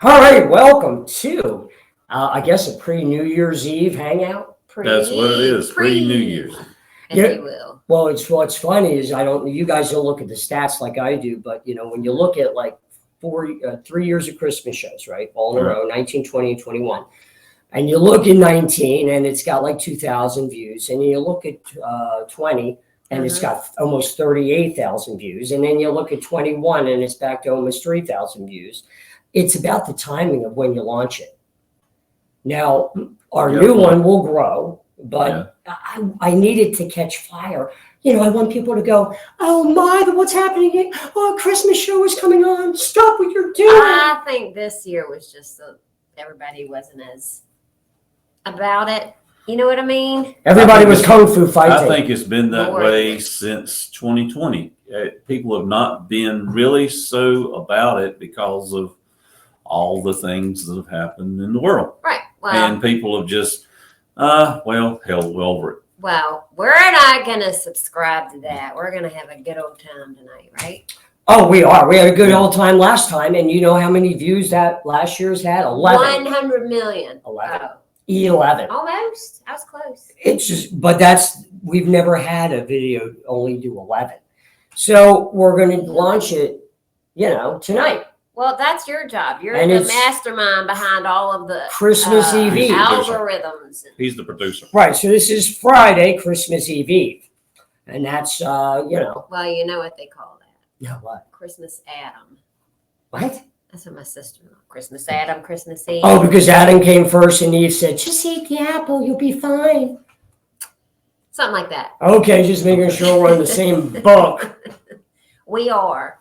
All right, welcome to, I guess, a pre-New Year's Eve hangout. That's what it is, pre-New Year's. Yeah. You will. Well, what's funny is you guys don't look at the stats like I do, but when you look at like 3 years of Christmas shows, right, all in a row, 19, 20, and 21, and you look at 19 and it's got like 2,000 views, and you look at 20 and it's got almost 38,000 views, and then you look at 21 and it's back to almost 3,000 views. It's about the timing of when you launch it. Now, our new one will grow, but I need it to catch fire. I want people to go, oh my, what's happening? Oh, Christmas show is coming on. Stop what you're doing. I think this year was just everybody wasn't as about it. You know what I mean? Everybody was kung fu fighting. I think it's been that way since 2020. People have not been really so about it because of all the things that have happened in the world. Right. Well, and people have just, hell, we're over it. Well, we're not going to subscribe to that. We're going to have a good old time tonight, right? Oh, we are. We had a good old time last time. And you know how many views that last year's had? 11. 100 million. 11. 11. Almost. I was close. It's just, but we've never had a video only do 11. So we're going to launch it, tonight. Well, that's your job. You're And the it's mastermind behind all of the Christmas Eve algorithms. He's the producer. Right. So this is Friday, Christmas Eve. And that's, Well, you know what they call that. Yeah, what? Christmas Adam. What? That's what my sister-in-law. Christmas Adam, Christmas Eve. Oh, because Adam came first and Eve said, just eat the apple, you'll be fine. Something like that. Okay, just making sure we're in the same book. We are.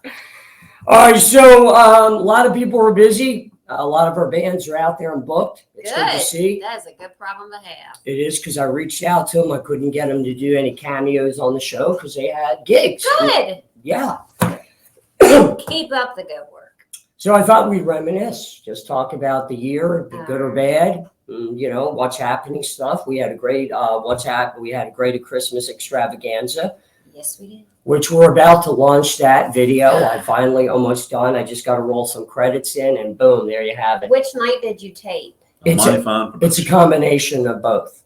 All right, so a lot of people are busy. A lot of our bands are out there and booked. It's good to see. That's a good problem to have. It is, because I reached out to them. I couldn't get them to do any cameos on the show because they had gigs. Good. Yeah. Keep up the good work. So I thought we'd reminisce, just talk about the year, the good or bad, what's happening stuff. We had a great we had a great Christmas extravaganza. Yes, we did. Which we're about to launch that video. I finally almost done. I just got to roll some credits in and boom, there you have it. Which night did you tape? It's a combination of both.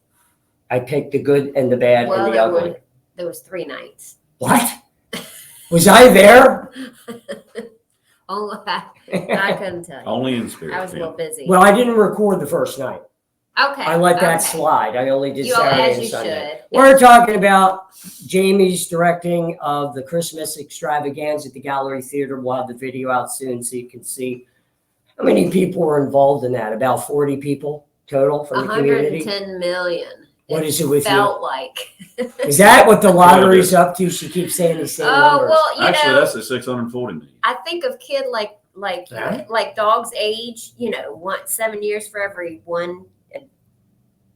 I picked the good and the bad and the ugly. There was 3 nights. What? Was I there? Oh, I couldn't tell you. Only in spirit. I was a little busy. Well, I didn't record the first night. Okay. I let that slide. I only did Saturday and Sunday. Should. We're talking about Jayme's directing of the Christmas extravaganza at the Gallery Theater. We'll have the video out soon so you can see how many people were involved in that. About 40 people total from the community. 110 million. What is it with you? Felt like. Is that what the lottery's up to? She keeps saying the same numbers. Well, actually, that's at 640 million. I think of kid like dog's age. 7 years for every one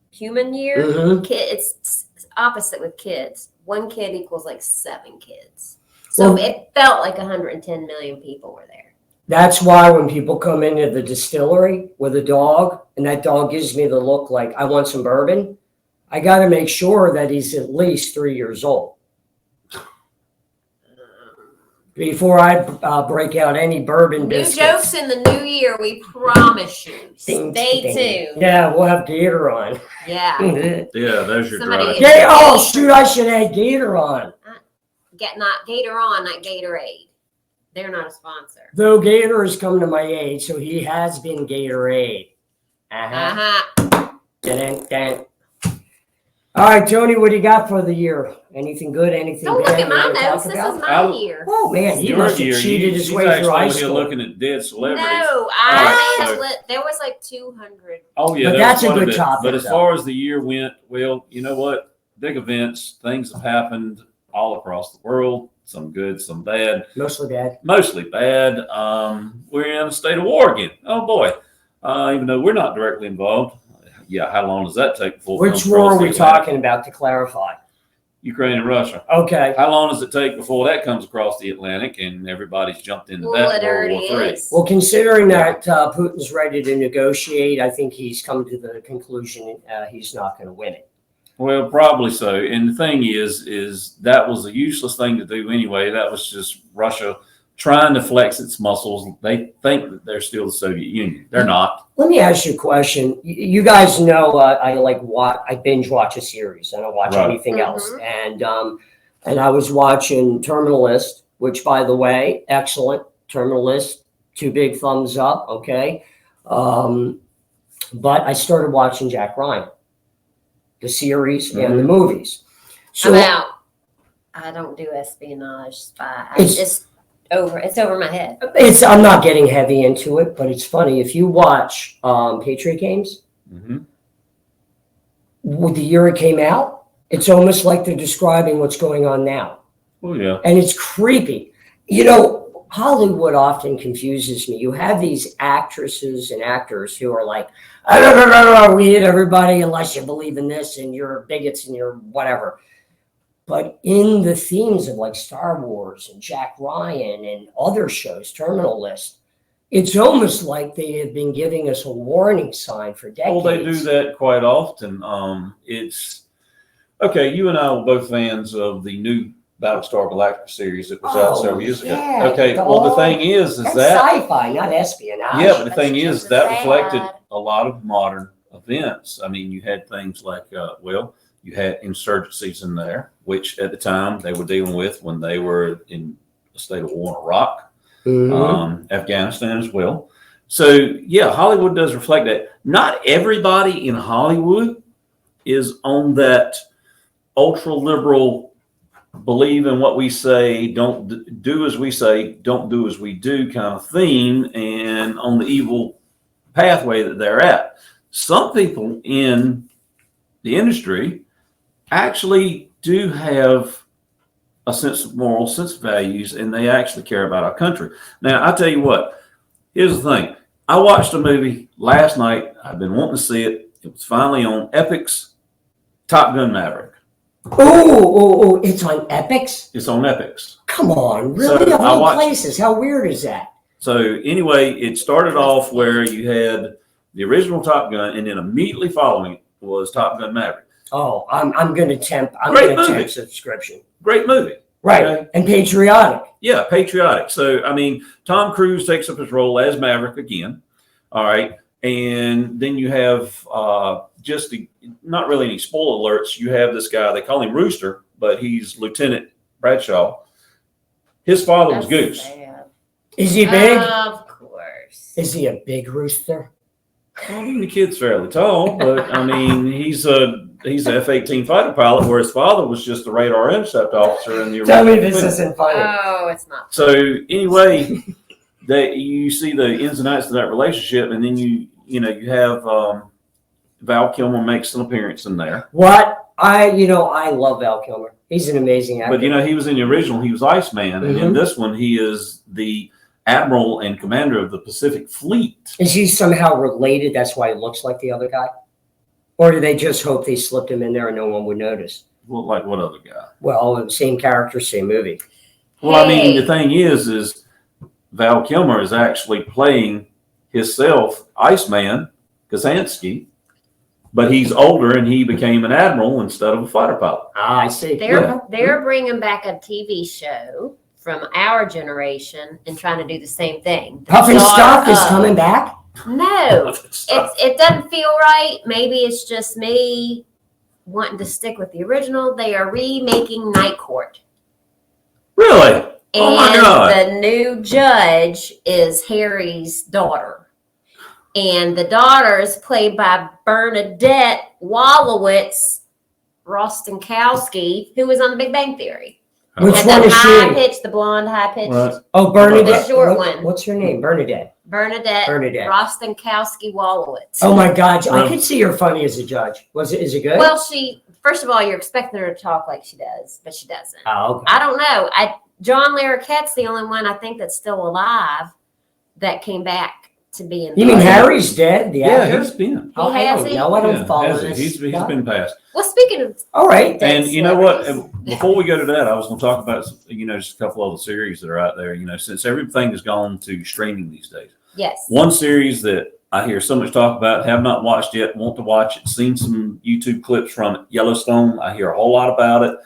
human year. Kid, it's opposite with kids. 1 kid equals like 7 kids. So it felt like 110 million people were there. That's why when people come into the distillery with a dog and that dog gives me the look like, I want some bourbon, I got to make sure that he's at least 3 years old before I break out any bourbon biscuits. New jokes in the new year, we promise you. Stay tuned. Yeah, we'll have Gator on. Yeah. Yeah, there's your Somebody drive. Oh, shoot, I should have Gator on. Not Gator on, not Gatorade. They're not a sponsor. Though Gator has come to my aid, so he has been Gatorade. Dun-dun-dun. All right, Tony, what do you got for the year? Anything good? Anything Don't bad? look at my notes. This is my year. Oh, man, he must have cheated his way through high school. Looking at dead celebrities. No, there was like 200. Oh, yeah. But that's a good topic. But as far as the year went, well, you know what? Big events, things have happened all across the world. Some good, some bad. Mostly bad. Mostly bad. We're in a state of war again. Oh, boy. Even though we're not directly involved. Yeah, how long does that take before? Which war are we talking about, to clarify? Ukraine and Russia. Okay. How long does it take before that comes across the Atlantic and everybody's jumped into that World War III? Well, considering that Putin's ready to negotiate, I think he's come to the conclusion he's not going to win it. Well, probably so. And the thing is that was a useless thing to do anyway. That was just Russia trying to flex its muscles. They think that they're still the Soviet Union. They're not. Let me ask you a question. You guys know I binge watch a series. I don't watch anything else. And I was watching Terminal List, which, by the way, excellent. Terminal List, 2 big thumbs up. Okay. But I started watching Jack Ryan, the series and the movies. So I'm out. I don't do espionage, spy. It's over my head. I'm not getting heavy into it, but it's funny. If you watch Patriot Games, with the year it came out, it's almost like they're describing what's going on now. Oh, yeah. And it's creepy. You know, Hollywood often confuses me. You have these actresses and actors who are like, we hate everybody unless you believe in this and you're bigots and you're whatever. But in the themes of like Star Wars and Jack Ryan and other shows, Terminal List, it's almost like they have been giving us a warning sign for decades. Well, they do that quite often. It's okay. You and I were both fans of the new Battlestar Galactica series that was out several years ago. Okay. The thing is that's that sci-fi, not espionage. Yeah, but the thing is that reflected a lot of modern events. I mean, you had things like, you had insurgencies in there, which at the time they were dealing with when they were in a state of war in Iraq, Afghanistan as well. So, yeah, Hollywood does reflect that. Not everybody in Hollywood is on that ultra-liberal, believe in what we say, don't do as we say, don't do as we do kind of theme, and on the evil pathway that they're at. Some people in the industry actually do have a sense of moral, sense of values, and they actually care about our country. Now, I tell you what, here's the thing. I watched a movie last night. I've been wanting to see it. It was finally on Epix, Top Gun Maverick. Oh, it's on Epix? It's on Epix. Come on, really? So of all places? How weird is that? So anyway, it started off where you had the original Top Gun, and then immediately following it was Top Gun Maverick. Oh, I'm going to tempt. Subscription. Great movie. Right. Okay? And patriotic. Yeah, patriotic. So, I mean, Tom Cruise takes up his role as Maverick again. All right. And then you have not really any spoiler alerts. You have this guy, they call him Rooster, but he's Lieutenant Bradshaw. His father was Goose. Sad. Is he big? Of course. Is he a big rooster? Well, the kid's fairly tall, but I mean, he's an F-18 fighter pilot, where his father was just a radar intercept officer in the. Tell me this isn't funny. Oh, it's not. So anyway, you see the ins and outs of that relationship, and then you have Val Kilmer makes an appearance in there. What I love Val Kilmer. He's an amazing actor. But he was in the original. He was Iceman, and in this one, he is the Admiral and Commander of the Pacific Fleet. Is he somehow related? That's why he looks like the other guy? Or do they just hope they slipped him in there and no one would notice? Well, like what other guy? Well, same character, same movie. Well, I mean, the thing is Val Kilmer is actually playing himself, Iceman, Kazansky, but he's older and he became an admiral instead of a fighter pilot. Ah, I see. They're bringing back a TV show from our generation and trying to do the same thing. Puff and Stuff is coming back? No, it doesn't feel right. Maybe it's just me wanting to stick with the original. They are remaking Night Court. Really? And oh my God. The new judge is Harry's daughter. And the daughter is played by Bernadette Wolowitz Rostenkowski, who was on The Big Bang Theory. Which one is she? The blonde, high pitched. Right. Oh, Bernadette. The short one. What's her name? Bernadette Rostenkowski Wolowitz. Oh my God. I could see her funny as a judge. Is it good? Well, first of all, you're expecting her to talk like she does, but she doesn't. Oh, okay. I don't know. John Larroquette's the only one I think that's still alive that came back to be in. You mean Harry's dead? The actor? He's been. I don't follow this. He's been passed. Well, speaking of. All right. And you know what? Before we go to that, I was going to talk about, just a couple of the series that are out there, since everything has gone to streaming these days. Yes. One series that I hear so much talk about, have not watched yet, want to watch it, seen some YouTube clips from it, Yellowstone. I hear a whole lot about it.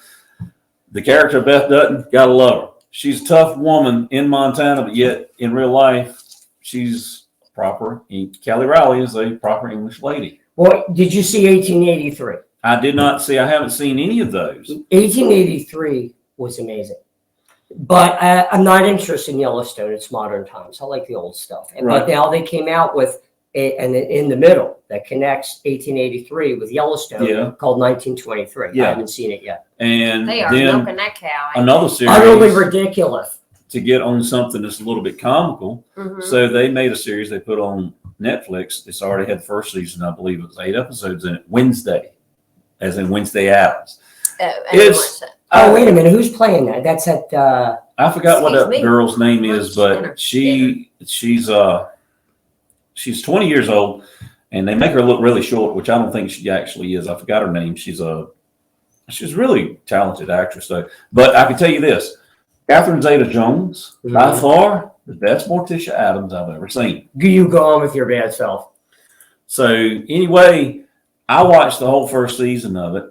The character of Beth Dutton, gotta love her. she's a tough woman in Montana, but yet in real life, she's proper. Kelly Riley is a proper English lady. Well, did you see 1883? I did not see. I haven't seen any of those. 1883 was amazing. But I'm not interested in Yellowstone. It's modern times. I like the old stuff. Right. But now they came out with and in the middle that connects 1883 with Yellowstone called 1923. Yeah. I haven't seen it yet. And They are then milking that cow. another series. Utterly ridiculous. To get on something that's a little bit comical. Mhm. So they made a series they put on Netflix. It's already had the first season. I believe it was 8 episodes in it. Wednesday, as in Wednesday Addams. It's Oh, wait a minute. Who's playing that? That's at I forgot what Excuse that me. girl's name is, Jenner. but she's 20 years old, and they make her look really short, which I don't think she actually is. I forgot her name. She's a really talented actress, though. But I can tell you this: Catherine Zeta-Jones, by far, the best Morticia Addams I've ever seen. You Go On With Your Bad Self. So anyway, I watched the whole first season of it.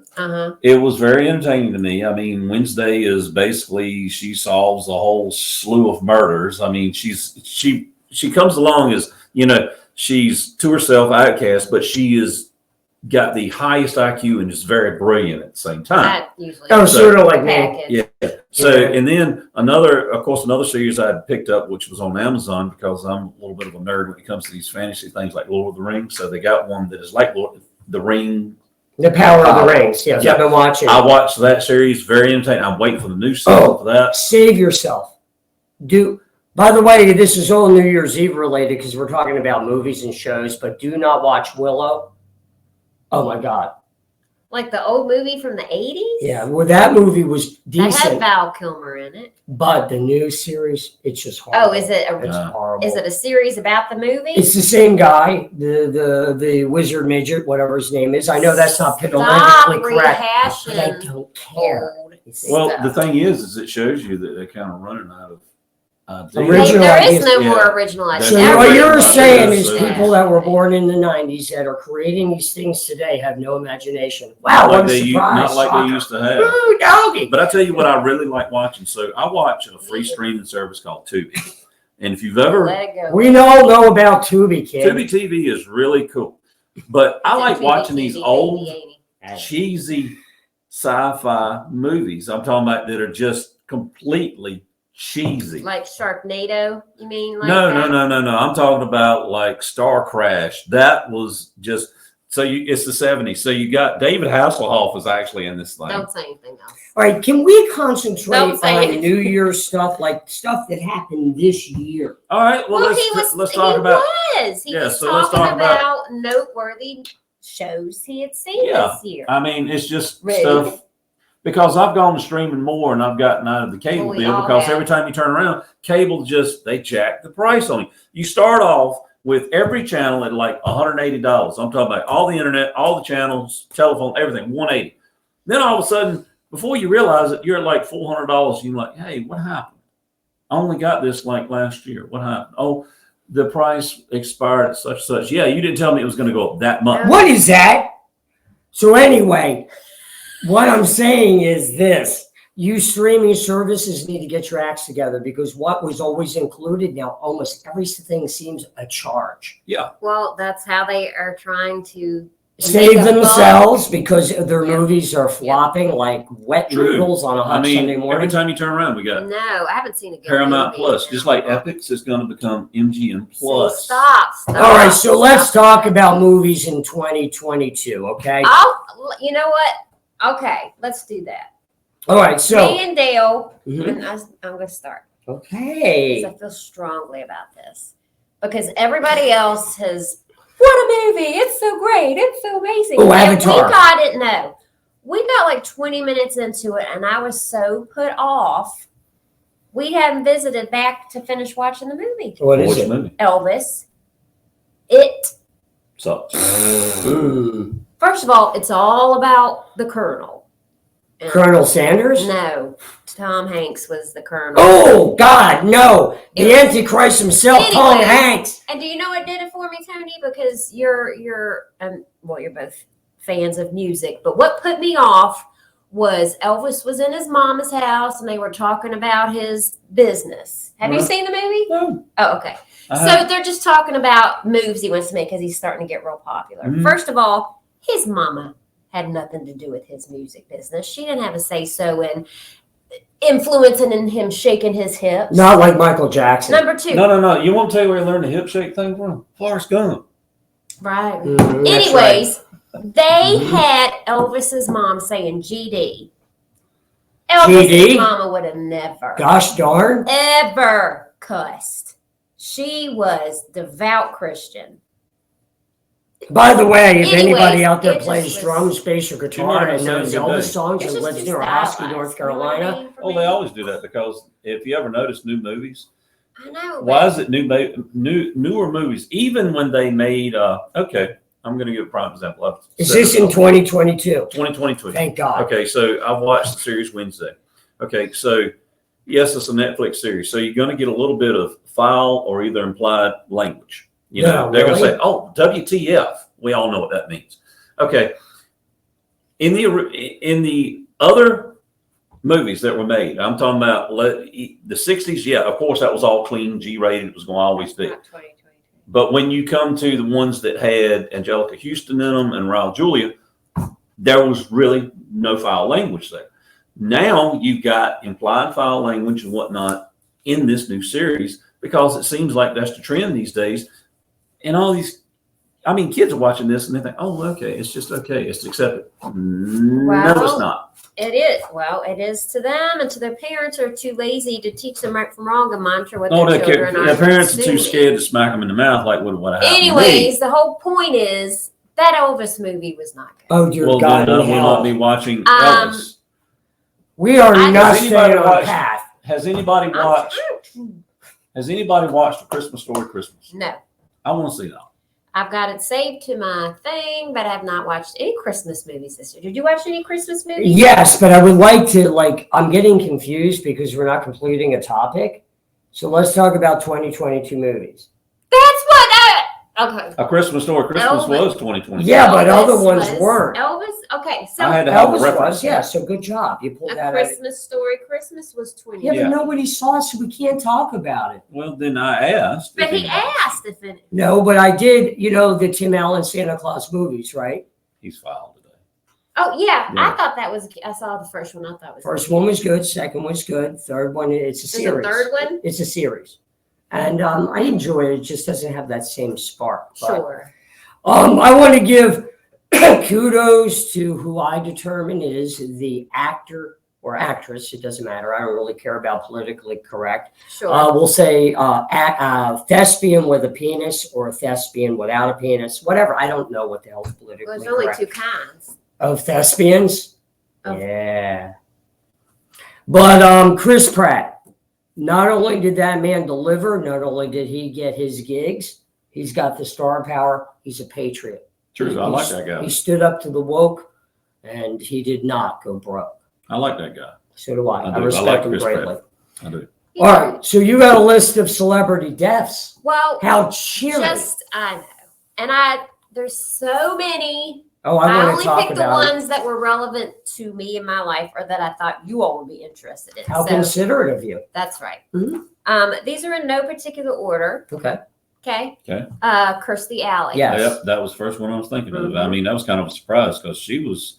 It was very entertaining to me. I mean, Wednesday is basically she solves a whole slew of murders. I mean, she comes along as, she's to herself outcast, but she is got the highest IQ and is very brilliant at the same time. That usually Sort of like me. Yeah. So, and then another series I had picked up, which was on Amazon, because I'm a little bit of a nerd when it comes to these fantasy things like Lord of the Rings. So they got one that is like Lord of the Ring. The Power of the Rings. Yes, Yeah. I've been watching. I watched that series, very entertaining. I'm waiting for the new season for that. Save yourself. By the way, this is all New Year's Eve related because we're talking about movies and shows, but do not watch Willow. Oh my God. like the old movie from the 80s. Yeah, well, that movie was That had decent, Val Kilmer in it. but the new series, it's just horrible. Oh, is it It's horrible. is it a series about the movie? It's the same guy, the wizard midget, whatever his name is. I know that's not Stop politically correct, but I rehashing don't care. old Well, stuff. the thing is it shows you that they're kind of running out of ideas. Original There ideas. is no Yeah. more original ideas. So That's what right. you're Everybody saying does is that. people that were born in the 90s that are creating these things today have no imagination. Wow, Not what like a they surprise. not like Shocker. they used to have. Woo, doggy. But I tell you what I really like watching. So I watch a free streaming service called Tubi. And if you've ever Let it go. We all know about Tubi, kid. Tubi TV is really cool. But I like watching these old cheesy sci-fi movies. I'm talking about that are just completely cheesy. Like Sharknado, you mean? Like No. that? I'm talking about like Star Crash. That was just it's the 70s. So you got David Hasselhoff is actually in this thing. Don't say anything else. All right, can we concentrate Don't say on anything. New Year's stuff, like stuff that happened this year? All right, well, let's talk about He Yeah, was so let's talking talk about- about noteworthy shows he had seen Yeah. this year. I mean, it's just Really? stuff because I've gone to streaming more and I've gotten out of the cable Well, we bill all because have. every time you turn around, cable they jack the price on you. You start off with every channel at like $180. I'm talking about all the internet, all the channels, telephone, everything, $180. Then all of a sudden, before you realize it, you're at like $400. You're like, hey, what happened? I only got this like last year. What happened? Oh, the price expired at such and such. Yeah, you didn't tell me it was going to go up that much. What is that? So anyway, what I'm saying is this. You streaming services need to get your acts together because what was always included now, almost everything seems a charge. Yeah. Well, that's how they are trying to Save make a themselves because their Yeah. movies are flopping like wet True. noodles on a hot Sunday every morning. time you turn around, we got buck. No, I haven't seen a good Paramount movie. Plus. Just like Epics is going to become MGM Plus. See, stop. All right, so let's talk about movies in 2022, okay? You know what? Okay, let's do that. All right, so Me and Dale, Mhm. and I'm going to start okay. because I feel strongly about this. Because everybody else has, what a movie! It's so great! It's so amazing! Oh, And Avatar. We got like 20 minutes into it, and I was so put off. We hadn't visited back to finish watching the movie. What is Which it? movie? Elvis. It. So Mm. First of all, it's all about the Colonel. And- Colonel Sanders? No, Tom Hanks was the Colonel. Oh, God, no. The Antichrist himself, Tom Anyway. Hanks. And do you know what did it for me, Tony? Because you're both fans of music, but what put me off was Elvis was in his mama's house and they were talking about his business. Have you seen the movie? No. Oh, okay. So they're just talking about moves he wants to make because he's starting to get real popular. Mhm. First of all, his mama had nothing to do with his music business. She didn't have a say-so in influencing in him shaking his hips. Not like Michael Jackson. Number two. No. You want to tell you where he learned the hip shake thing from? Forrest Gump. Right. Mhm, that's Anyways, they had Elvis's mom saying GD. Elvis's GD? mama would have never, Gosh darn. ever cussed. She was devout Christian. By the way, if Anyways, anybody out there it just plays was- drums, bass, or guitar never and said knows good Elvis day. songs It's and just lives too near Hosky, stylized, North you know what I Carolina, mean, for Oh, me? they always do that because if you ever notice new movies, I know. why is it newer movies? Even when they made, okay, I'm going to give a prime example. I've is said this it in before. 2022? 2022? Thank God. Okay, so I've watched the series Wednesday. Okay, so yes, it's a Netflix series. So you're going to get a little bit of foul or either implied language. You know, No, they're going to really? say, "Oh, WTF?" We all know what that means. Okay. In the other movies that were made, I'm talking about the 60s. Yeah, of course, that was all clean, G-rated. It was going to always be. Not 2022. But when you come to the ones that had Angelica Houston in them and Raul Julia, there was really no foul language there. Now you've got implied foul language and whatnot in this new series because it seems like that's the trend these days. And all these, I mean, kids are watching this and they think, oh, okay, it's just okay. It's accepted. No, it's not. It is. Well, it is to them and to their parents who are too lazy to teach them right from wrong and monitor what No, their children are their parents are too doing. scared to smack them in the mouth like what happened to me. Anyways, the whole point is that Elvis movie was not good. Oh, dear Well, God. then I in will hell. not be watching Elvis. We are I- not Has anybody staying on watched- path. Has anybody watched? Has anybody watched A Christmas Story Christmas? No. I want to see that. I've got it saved to my thing, but I have not watched any Christmas movies this year. Did you watch any Christmas movies? Yes, but I would like to, I'm getting confused because we're not completing a topic. So let's talk about 2022 movies. That's what okay. A Christmas Story Christmas Elvis. was 2020. Yeah, but other Elvis ones was- weren't. Elvis, okay, so I had to have a Elvis reference. was, yeah, so good job. You pulled A that out. Christmas Story Christmas was 20. Yeah, Yeah. but nobody saw it, so we can't talk about it. Well, then I asked. But if he anybody- asked if it. No, but I did, the Tim Allen Santa Claus movies, right? He's filed today. Oh yeah, Yeah. I thought that was. I saw the first one. I thought was. First one was good, second was good, third one, it's a There's series. a third one. It's a series. And I enjoy it. It just doesn't have that same spark. But, Sure. I want to give kudos to who I determine is the actor or actress. It doesn't matter. I don't really care about politically correct. Sure. We'll say thespian with a penis or a thespian without a penis, whatever. I don't know what the hell is Well, politically there's only correct. two kinds. Of thespians? Oh. Yeah. But Chris Pratt, not only did that man deliver, not only did he get his gigs, he's got the star power. He's a patriot. True, I like that guy. He stood up to the woke, and he did not go broke. I like that guy. So do I. I I do. I respect like him Chris greatly. Pratt. I do. You All know, right, so you got a list of celebrity deaths. Well, How cheery! I know, and there's so many. I I want only to talk picked the about it. ones that were relevant to me in my life, or that I thought you all would be interested in. How So considerate of you. that's right. Mhm. These are in no particular order. Okay. Okay. Okay. Kirstie Alley. Yes. Yep, that was the first one I was thinking of. I Mhm. mean, that was kind of a surprise because she was,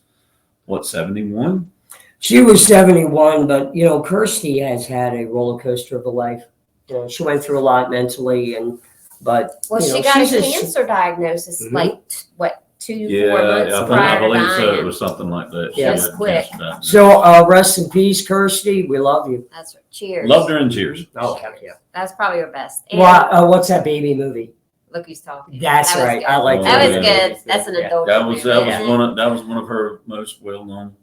what, 71? She was 71, but Kirstie has had a roller coaster of a life. She went through a lot mentally, but Well, she got a cancer diagnosis Mhm. like what 2-4 Yeah, months I prior to believe so. It dying. was something like that. Yeah. Just quick. So rest in peace, Kirstie. We love you. That's right. Cheers. Loved her in Cheers. Oh heck yeah! That's probably her best. And What's that baby movie? Look who's talking. That's That was right. good. I like That was Yeah. good. That's an Yeah. adult. That was movie, isn't it? one of her most well known.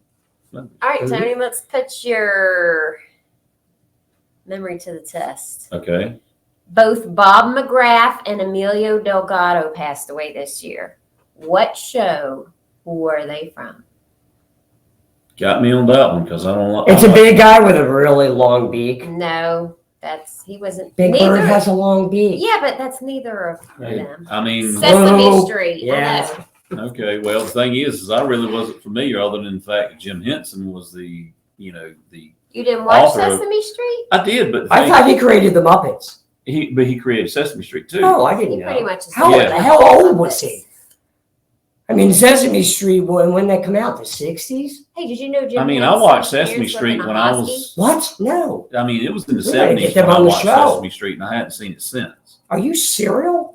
All right, Mhm. Tony. Let's put your memory to the test. Okay. Both Bob McGrath and Emilio Delgado passed away this year. What show were they from? Got me on that one because I don't like. It's a big guy with a really long beak. No, he wasn't. Big neither, Bird has a long beak. Yeah, but that's neither of them. I mean, Sesame Whoa. Street. Yes. I know. Okay. Well, the thing is I really wasn't familiar, other than the fact that Jim Henson was the You didn't watch author of- Sesame Street? I did, but I thought he created the Muppets. he created Sesame Street too. Oh, I didn't He pretty know. much is How the the hell old was he? I mean, Sesame Street, when they come out, the 60s? Hey, did you know Jim I mean, I Henson's watched parents Sesame lived Street in a when I hostel? was. What? No. I mean, it was in the We gotta get 70s them when I on the watched show. Sesame Street, and I hadn't seen it since. Are you serial?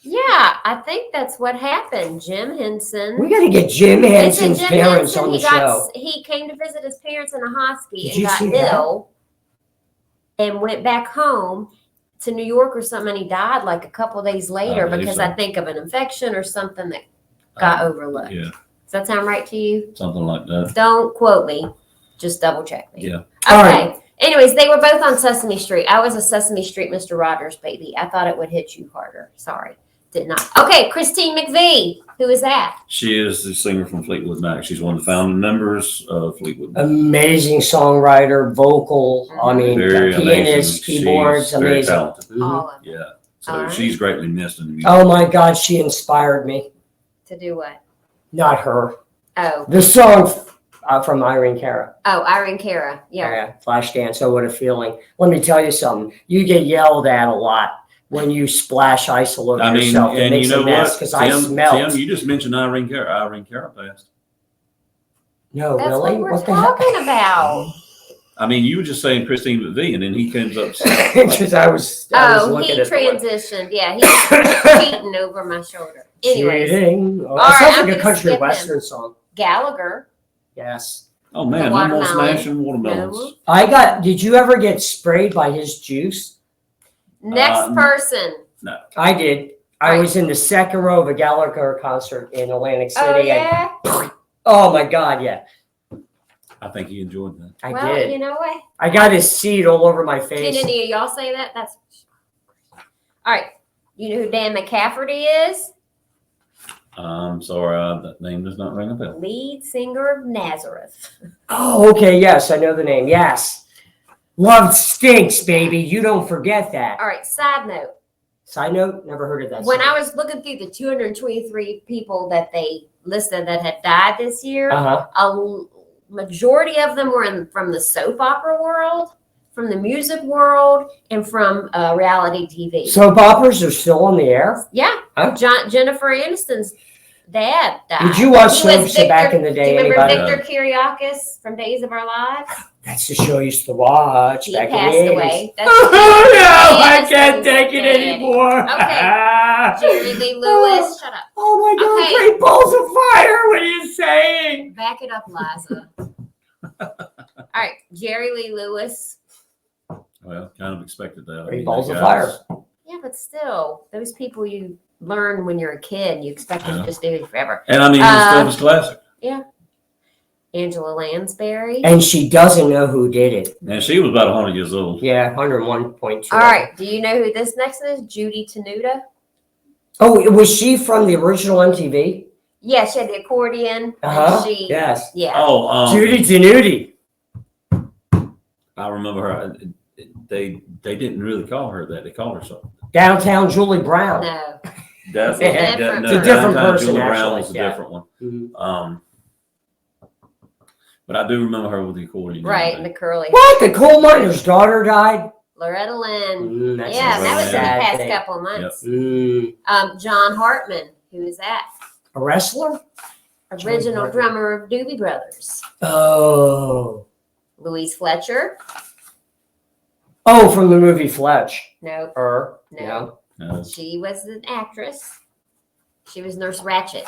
Yeah, I think that's what happened. Jim Henson. We got to get Jim It's Henson's Jim parents Henson, on the he got- show. He came to visit his parents in a hospital Did and you got see that? ill and went back home to New York or something. And he died like a couple days later believe because so. I think of an infection or something that got overlooked. Yeah, Does that sound right to you? something like that. Don't quote me. Just double check me. Yeah. All Okay. right. Anyways, they were both on Sesame Street. I was a Sesame Street Mr. Rogers baby. I thought it would hit you harder. Sorry. Did not. Okay, Christine McVie. Who is that? She is the singer from Fleetwood Mac. She's one of the founding members of Fleetwood Mac. Amazing songwriter, vocal, I mean, Very pianist, amazing. keyboards, She's very amazing. talented. Mhm. All of them. Yeah. So All right. she's greatly missed in the music. Oh my God, she inspired me. To do what? Not her. Oh. The song from Irene Cara. Oh, Irene Cara. Yeah. Flashdance. Oh, what a feeling. Let me tell you something. You get yelled at a lot when you splash ice all over I mean, yourself. It and makes you know a mess what? because I Tim, smelled. you just mentioned Irene Cara. Irene Cara passed. No, That's really? what we're What the hell? talking about. I mean, you were just saying Christine McVie, and then he comes up. Because I was Oh, looking he at the one. transitioned. Yeah, he's cheating over my shoulder. Anyways, Cheating. Oh, All it right, sounds I'm like a gonna country skip western song. Gallagher. Yes. Oh man, The I'm almost watermelon. smashing watermelons. No. Did you ever get sprayed by his juice? Next person. No. I did. I Right. was in the second row of a Gallagher concert in Atlantic City. Oh, and- yeah? oh my God, yeah. I think he enjoyed that. I Well, did. you know what? I got his seed all over my Can face. any of y'all say that? That's all right. You know who Dan McCafferty is? I'm sorry, that name does not ring a bell. Lead singer of Nazareth. Oh, okay. Yes, I know the name. Yes. Love stinks, baby. You don't forget that. All right. Side note. Side note, never heard of that. When song. I was looking through the 223 people that they listed that had died this year, Uh-huh. a majority of them were from the soap opera world, from the music world, and from reality TV. Soap operas are still on the air. Yeah, Huh? Jennifer Aniston's dad died. Did you watch He was soaps back in the day? Do you remember Anybody? Victor Kiriakis from Days of Our Lives? That's the show I used to watch He back passed in the 80s. away. That's Oh, no, I Yes, can't take it dead. anymore. Okay. Jerry Lee Lewis. Shut up. Oh my God, Okay. great balls of fire. What are you saying? Back it up, Liza. All right, Jerry Lee Lewis. Well, kind of expected that. I Great mean, balls that of guy's- fire. Yeah, but still, those people you learn when you're a kid, you expect them to Yeah. just do it forever. And I mean, his stuff is classic. Angela Lansbury. And she doesn't know who did it. And she was about 100 years old. Yeah, 101.2. All right, do you know who this next one is? Judy Tenuta. Oh, was she from the original MTV? Yeah, she had the accordion. Uh-huh. And she, Yes. yeah. Oh, Judy Tenuti. I remember her. They didn't really call her that. They called her something. Downtown Julie Brown. No. That's It's a It's a different Downtown person, Julie Brown actually, was a yeah. different one. Mhm. But I do remember her with the accordion. Right, and the curly. What? The coal miner's daughter died? Loretta Lynn. That's Yeah, a that was in the sad past thing. couple months. Mm, John Hartman. Who is that? a wrestler? Original Hartman. drummer of Doobie Brothers. Oh. Louise Fletcher. Oh, from the movie Fletch. No, Her? No. No. she was an actress. She was Nurse Ratched.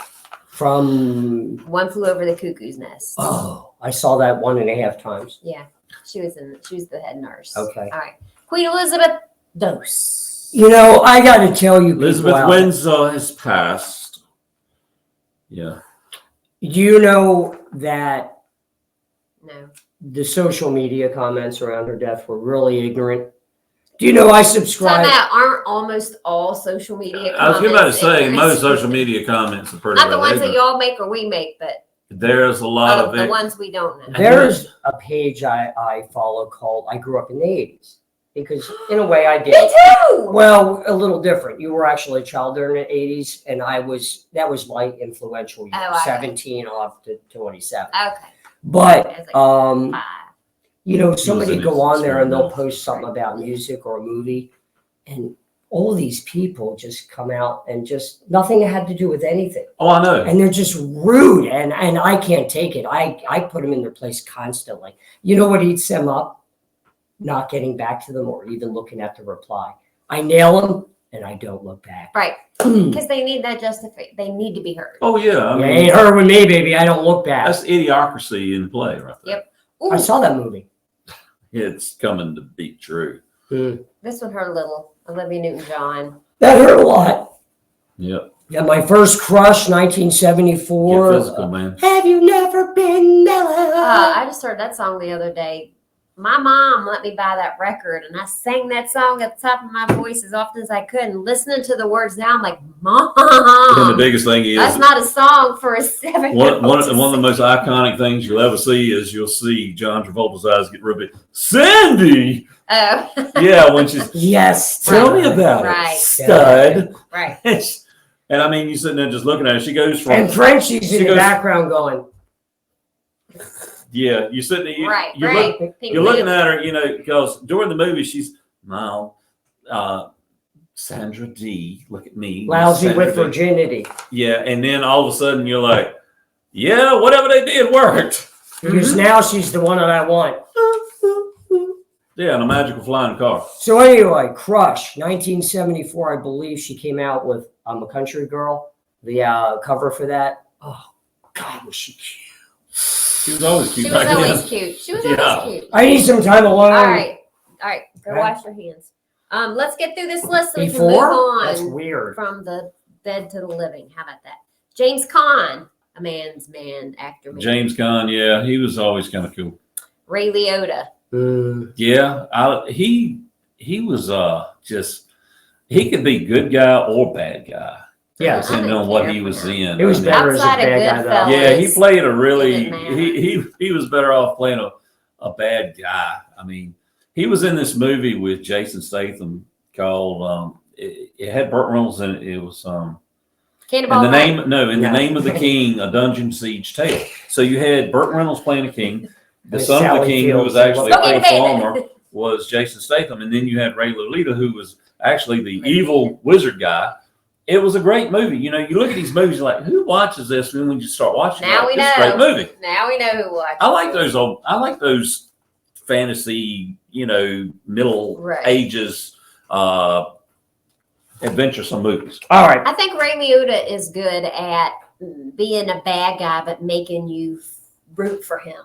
From, One Flew Over the Cuckoo's Nest. oh, I saw that 1.5 times. Yeah, she was the head nurse. Okay. All right. Queen Elizabeth Dose. You know, I got to tell you, Elizabeth people out- Windsor has passed. Yeah. do you know that No. the social media comments around her death were really ignorant? Do you know I Talking subscribe? about aren't almost all social media I was about to say ignorant? most social media comments are pretty Not the well ones that ignorant. y'all make or we make, but There's a lot of the it. ones we don't know. There's a page I follow called I Grew Up in the 80s. because in a way I did. Me too. Well, a little different. You were actually a child during the 80s, and that was my influential year, Oh, okay. 17 off to 27. Okay. But, I was like 5. you know, somebody in go his on there and they'll experience. post something about music or a movie, and all these people just come out and just nothing had to do with anything. Oh, I know. And they're just rude, and I can't take it. I put them in their place constantly. You know what eats them up? Not getting back to them or even looking at the reply. I nail them and I don't look back. Right. Because they need that justification. They need to be heard. Oh, yeah. I You mean, ain't heard with me, baby. I don't look back. that's idiocracy in play right there. Yep. Ooh, I saw that movie. It's coming to be true. this one hurt a little. Olivia Newton-John. That hurt a lot. Yep. Yeah, my first crush, 1974. Get physical, man. Have you never been mellow? I just heard that song the other day. My mom let me buy that record, and I sang that song at the top of my voice as often as I could. And listening to the words now, I'm like, Mom, And the biggest thing is, that's not a song for a 7-year-old. one of the most iconic things you'll ever see is you'll see John Travolta's eyes get real big. Sandy! Oh. Yeah, when she's, Yes. tell me about Right. it, stud. Right. And I mean, you're sitting there just looking at her. She goes from, And Frenchie's in She the goes- background going, yeah, you're sitting there, Right. you're, Right. you're looking at her, you know, because during the movie, she's, no, Sandra D, look at me. lousy Sandra with D. virginity. Yeah, and then all of a sudden you're like, yeah, whatever they did worked. Because now she's the one that I want. Yeah, in a magical flying car. So anyway, Crush, 1974, I believe she came out with I'm a Country Girl, the cover for that. Oh, God, was she cute. She was always cute She was back always then. cute. She was Yeah. always cute. I need some time alone. All right. Go Okay. wash your hands. Let's get through this list so we can Before? move That's on weird. from the dead to the living. How about that? James Caan, a man's man, actor. Man. James Caan, yeah, he was always kind of cool. Ray Liotta. Yeah, he was just, he could be good guy or bad guy. Yeah. Depending on what he was in. It was I mean, better as a Outside of bad guy, though. Goodfellas. yeah, he played a really, It didn't matter. he was better off playing a bad guy. I mean, he was in this movie with Jason Statham called, it had Burt Reynolds in it. It was, Cannonball in the Run. name, no, in the No. name of the king, a dungeon siege tale. So you had Burt Reynolds playing a king. The And son of the Sally king, who Fields. was actually Okay, Phil baby. Farmer, was Jason Statham, and then you had Ray Liotta, who was actually the evil wizard guy. It was a great movie. You know, you look at these movies, you're like, who watches this? And then when you start watching, Now like, we this is a great know. movie. Now we know who watched. I like those fantasy, you know, Middle Right. Ages, adventuresome movies. All right. I think Ray Liotta is good at being a bad guy, but making you root for him.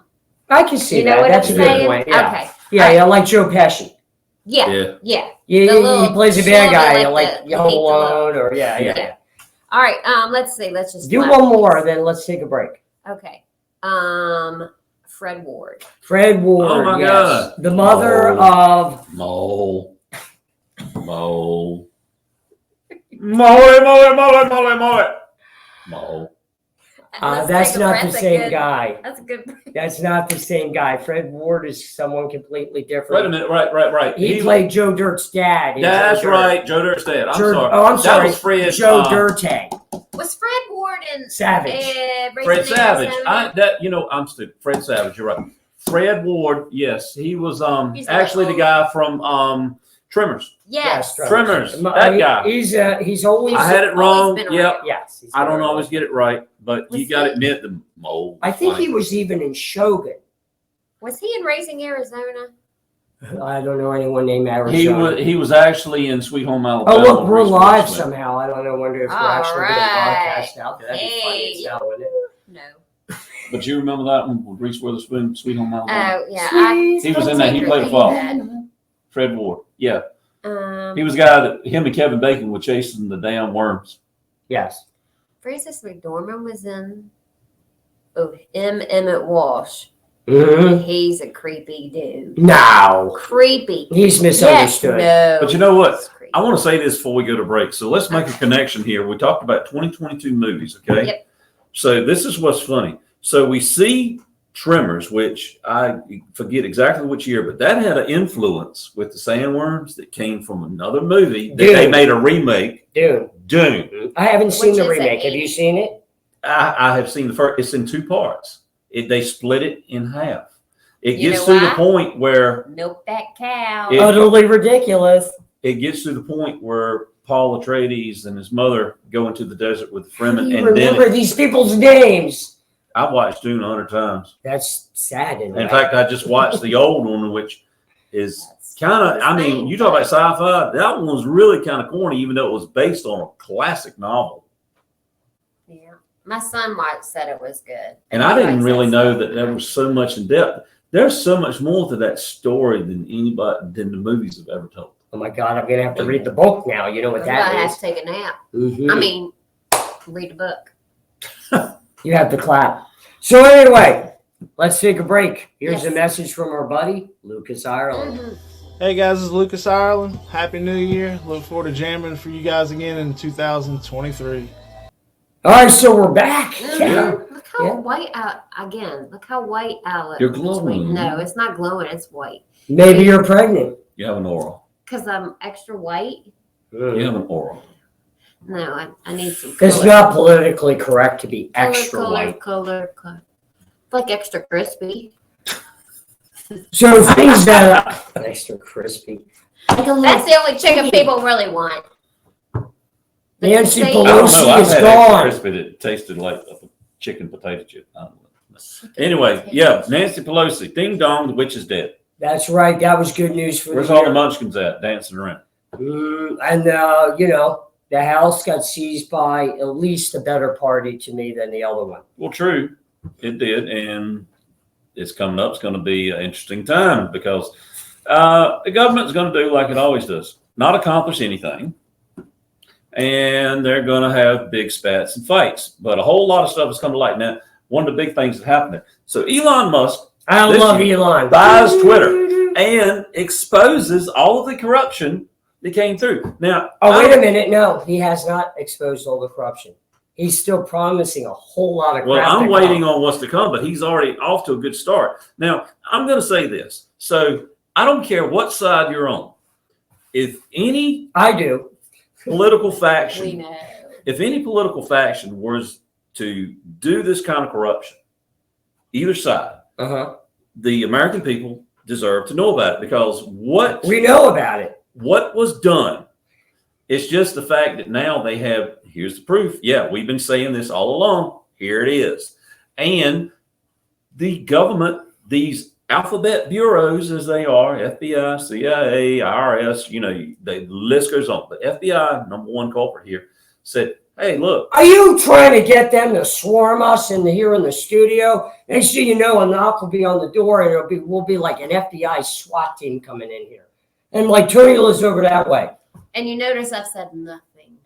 I can see You know that. what That's I'm a good saying? point. Yeah. Okay. Yeah, yeah, like Joe Pesci. Yeah. Yeah. Yeah. Yeah, The he little plays a bad shorty guy, like like the- You the Home Hate to Love. Alone, or yeah. Yeah. All right. Let's see. Let's just Do laugh. one more, then let's take a break. Okay. Fred Ward. Fred Ward, Oh my yes. God. The mother Oh. of Mole. Mole. Mole. Let's that's take a not breath. the That's a same good- guy. That's a good. That's not the same guy. Fred Ward is someone completely different. Wait a minute. Right. He played Joe Dirt's dad. in That's Joe Dirt. right. Joe Dirt's dad. I'm Joe- sorry. Oh, I'm That sorry. was Fred. Joe Dirte. Was Fred Ward in Savage. Raising Fred Savage. Arizona? I'm stupid. Fred Savage. You're right. Fred Ward. Yes, he was He's actually like the guy from Tremors. Yes. Tremors. That guy. He's always. I had it always wrong. been Yep. around. Yes. he's I don't been always get it right, but Was you got to he- admit the mole. I think he Like, was even in Shogun. Was he in Raising Arizona? I don't know anyone named Arizona. he was actually in Sweet Home Alabama. Oh, look, we're Reese live Witherspoon. somehow. I don't know. Wonder if we're All actually going to right. broadcast out. That'd be funny Hey. as hell, wouldn't it? No. But you remember that one with Reese Witherspoon, Sweet Home Alabama? Oh yeah. He was in that. He played a father. Fred Ward. Yeah, he was the guy that him and Kevin Bacon were chasing the damn worms. Yes. Francis McDormand was in. Oh, Emmett Walsh. Mm-hmm. He's a creepy dude. No. Creepy. He's misunderstood. Yes, no. But you know what? He's creepy. I want to say this before we go to break. So let's make a connection here. We talked about 2022 movies, okay? Yep. So this is what's funny. So we see Tremors, which I forget exactly which year, but that had an influence with the sandworms that came from another movie that they made a remake. Dune. I haven't seen the remake. Have you seen it? I have seen the first. It's in 2 parts. They split it in half. It gets to the point where milk that cow. Utterly ridiculous. It gets to the point where Paul Atreides and his mother go into the desert with the Fremen, and remember these people's names. I've watched Dune 100 times. That's sad. In fact, I just watched the old one, which is kind of, I mean, you talk about sci-fi, that one was really kind of corny, even though it was based on a classic novel. Yeah. My son said it was good. And I didn't really know that there was so much in depth. There's so much more to that story than the movies have ever told. Oh my God, I'm going to have to read the book now. You know what that is? I have to take a nap. Mm-hmm. I mean, read a book. You have to clap. So anyway, let's take a break. Here's a message from our buddy, Lucas Ireland. Mm-hmm. Hey guys, this is Lucas Ireland. Happy New Year. Look forward to jamming for you guys again in 2023. All right, so we're back. Yeah. Look how white out again. Look how white out. You're glowing. No, it's not glowing. It's white. Maybe you're pregnant. You have an oral. Because I'm extra white. You have an oral. No, I need some color. It's not politically correct to be extra white. Color. Like extra crispy. So things that are extra crispy. That's the only chicken people really want. Nancy I don't know. Pelosi I've is had gone. extra crispy that tasted like a chicken potato chip. I don't know. Anyway, yeah, Nancy Pelosi. Ding dong, the witch is dead. That's right. That was good news for Where's the all year. the munchkins at dancing around? And, you know, the House got seized by at least a better party to me than the other one. Well, true. It did. And it's coming up. It's going to be an interesting time because the government's going to do like it always does, not accomplish anything. And they're going to have big spats and fights. But a whole lot of stuff is coming to light. Now, one of the big things that happened there. So Elon Musk, I love Elon. buys Twitter and exposes all of the corruption that came through. Now, wait a minute. No, he has not exposed all the corruption. He's still promising a whole lot of crap. Well, I'm waiting on what's to come, but he's already off to a good start. Now, I'm going to say this. So I don't care what side you're on. If any political faction, We know. if any political faction was to do this kind of corruption, either side, the American people deserve to know about it because we know about it. What was done? It's just the fact that now they have, here's the proof. Yeah, we've been saying this all along. Here it is. And the government, these alphabet bureaus as they are, FBI, CIA, IRS, you know, the list goes on. But FBI, number one culprit here, said, hey, look. Are you trying to get them to swarm us here in the studio? Next thing you know, a knock will be on the door and we'll be like an FBI SWAT team coming in here. And like Tony lives over that way. And you notice I've said nothing.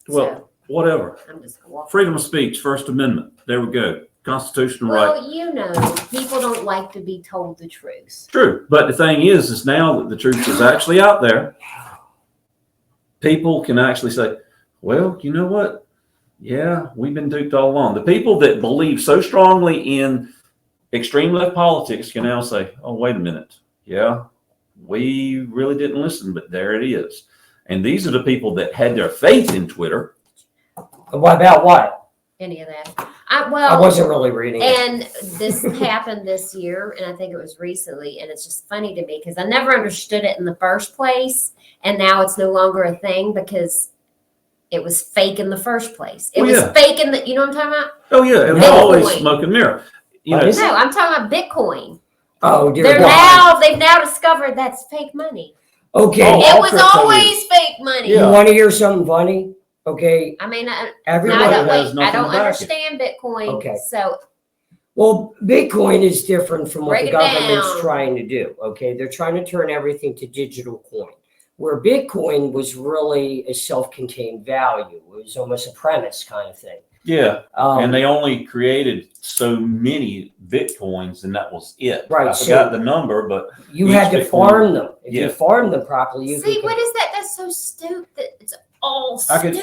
Well, whatever. I'm just going to walk. Freedom of speech, First Amendment. There we go. Constitutional right. Well, you know, people don't like to be told the truth. True. But the thing is now that the truth is actually out there, people can actually say, well, you know what? Yeah, we've been duped all along. The people that believe so strongly in extreme left politics can now say, oh, wait a minute. Yeah, we really didn't listen, but there it is. And these are the people that had their faith in Twitter. What about what? Any of that. I wasn't really reading it. And this happened this year, and I think it was recently, and it's just funny to me because I never understood it in the first place, and now it's no longer a thing because it was fake in the first place. It was fake in the, you know what I'm talking about? Oh, yeah, it was always smoke and mirror. You know, no, I'm talking about Bitcoin. Oh, dear God. They've now discovered that's fake money. Okay. It was always fake money. You want to hear something funny? Okay. I mean, everybody I don't understand Bitcoin. Okay. So. Well, Bitcoin is different from what the government's trying to do. Okay. They're trying to turn everything to digital coin, where Bitcoin was really a self-contained value. It was almost a premise kind of thing. Yeah. And they only created so many Bitcoins, and that was it. Right. I forgot the number, but you had to farm them. If you farm them properly, you see, what is that? That's so stupid. It's all stupid.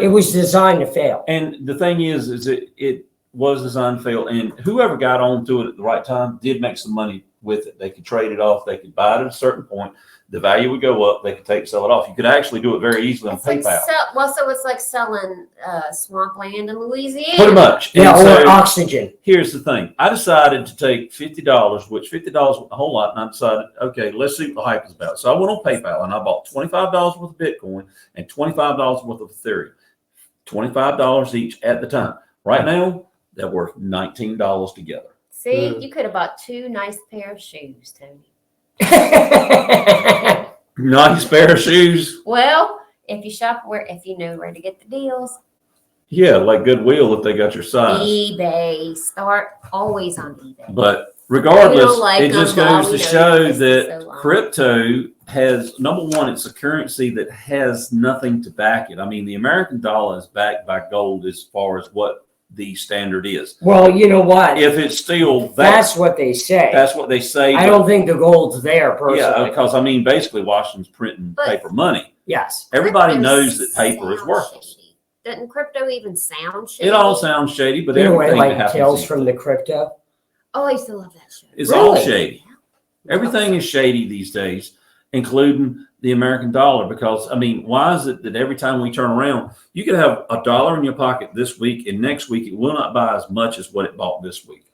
It was designed to fail. And the thing is it was designed to fail, and whoever got onto it at the right time did make some money with it. They could trade it off. They could buy it at a certain point. The value would go up. They could sell it off. You could actually do it very easily on It's like PayPal. so it's like selling swampland in Louisiana. Pretty much. Yeah, And or so, oxygen. here's the thing. I decided to take $50, which $50 was a whole lot, and I decided, okay, let's see what the hype is about. So I went on PayPal and I bought $25 worth of Bitcoin and $25 worth of Ethereum. $25 each at the time. Right now, they're worth $19 together. See, you could have bought 2 nice pair of shoes, Tony. Nice pair of shoes. Well, if you shop if you know where to get the deals. Yeah, like Goodwill if they got your size. eBay. Start always on eBay. But We regardless, don't like it just them, but goes we to know show it's that so long. crypto has, number one, it's a currency that has nothing to back it. I mean, the American dollar is backed by gold as far as what the standard is. Well, you know what? If it's still That's what they say. that's what they say. I don't think the gold's there personally. Yeah, because I mean, basically, Washington's printing But- paper money. Yes. Everybody Crypto knows that paper is sounds worthless. shady. Doesn't crypto even sound shady? It all sounds shady, but You know, everything that like happens Tales is- from the Crypto. Oh, I used to love that show. It's all Really? shady. Everything is shady these days, including the American dollar. Because I mean, why is it that every time we turn around, you could have $1 in your pocket this week, and next week it will not buy as much as what it bought this week?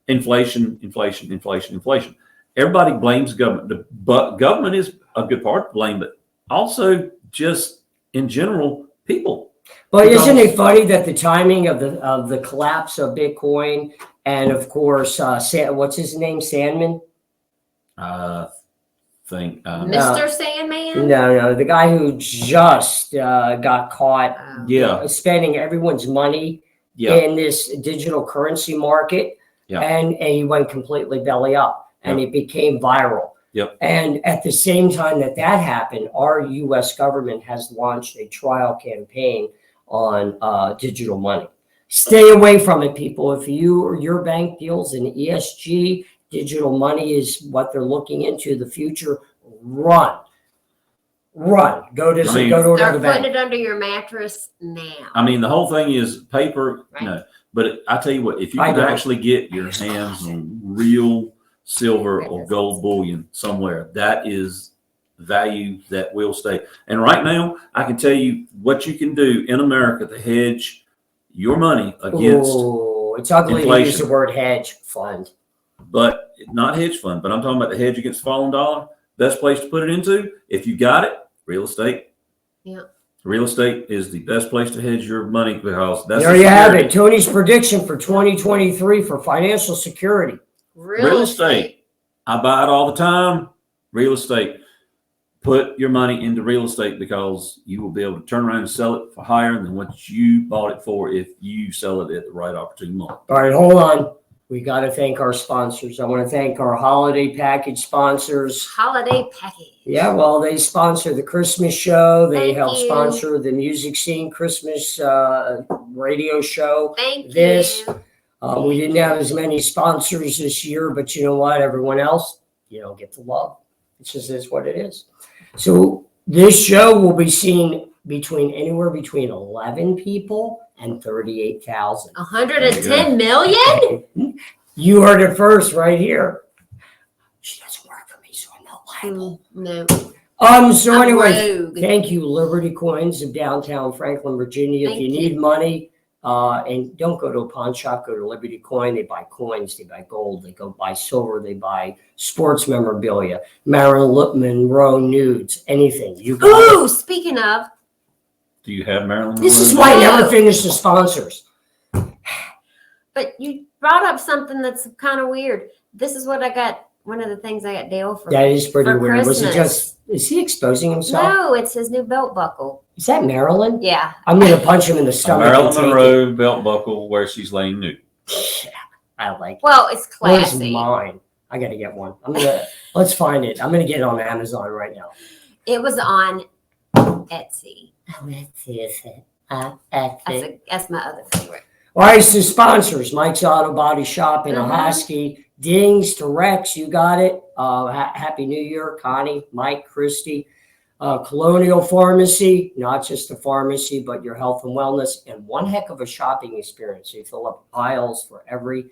Inflation, inflation, inflation, inflation. Everybody blames government, but government is a good part to blame, but also just in general, people. But Because- isn't it funny that the timing of the collapse of Bitcoin and of course, what's his name, Sandman? I think Mr. Sandman? No, the guy who just got caught yeah, spending everyone's money yeah, in this digital currency market, Yeah. and he went completely belly up, and Yep. it became viral. Yep. And at the same time that happened, our U.S. government has launched a trial campaign on digital money. Stay away from it, people. If you or your bank deals in ESG, digital money is what they're looking into the future. Run. Go to I mean- another Start bank. putting it under your mattress now. I mean, the whole thing is paper. Right. No, but I tell you what, if you I can don't. actually get your hands on real silver or gold bullion somewhere, that is value that will stay. And right now, I can tell you what you can do in America to hedge your money against, Oh, it's ugly to inflation. use the word hedge fund. but not hedge fund, but I'm talking about the hedge against falling dollar. Best place to put it into, if you got it, real estate. Yeah. Real estate is the best place to hedge your money because that's There the you have security. it. Tony's prediction for 2023 for financial security. Real estate. I buy it all the time. Real estate. Put your money into real estate because you will be able to turn around and sell it for higher than what you bought it for if you sell it at the right opportune moment. All right, hold on. We got to thank our sponsors. I want to thank our holiday package sponsors. Holiday package. Yeah, well, they sponsor the Christmas show. They Thank help you. sponsor the music scene Christmas radio show. Thank This- you. We didn't have as many sponsors this year, but you know what? Everyone else, you don't get the love. It just is what it is. So this show will be seen anywhere between 11 people and 38,000. 110 million? You heard it first right here. She doesn't work for me, so I'm not liable. No. So I'm anyway, rogue. thank you, Liberty Coins of downtown Franklin, Virginia. If Thank you you. need money, and don't go to a pawn shop, go to Liberty Coin. They buy coins, they buy gold, they go buy silver, they buy sports memorabilia, Marilyn Monroe nudes, anything. You got it. Ooh, speaking of, Do you have Maryland? This is Monroe? why I never finish the sponsors. but you brought up something that's kind of weird. This is what I got. One of the things I got Dale for. That is pretty for weird. Was it Christmas. is he exposing himself? No, it's his new belt buckle. Is that Marilyn? Yeah. I'm going to punch him in the A stomach. Marilyn and take it. Monroe belt buckle where she's laying nude. I like it. Well, it's Where's classy. mine? I got to get one. Let's find it. I'm going to get it on Amazon right now. It was on Etsy. Let's see. Is it? That's my other favorite. All right, so sponsors, Mike's Auto Body Shop in Mhm. Ahoskie. Dings to Rex, you got it. Happy New Year, Connie, Mike, Christy. Colonial Pharmacy, not just a pharmacy, but your health and wellness, and one heck of a shopping experience. You fill up aisles for every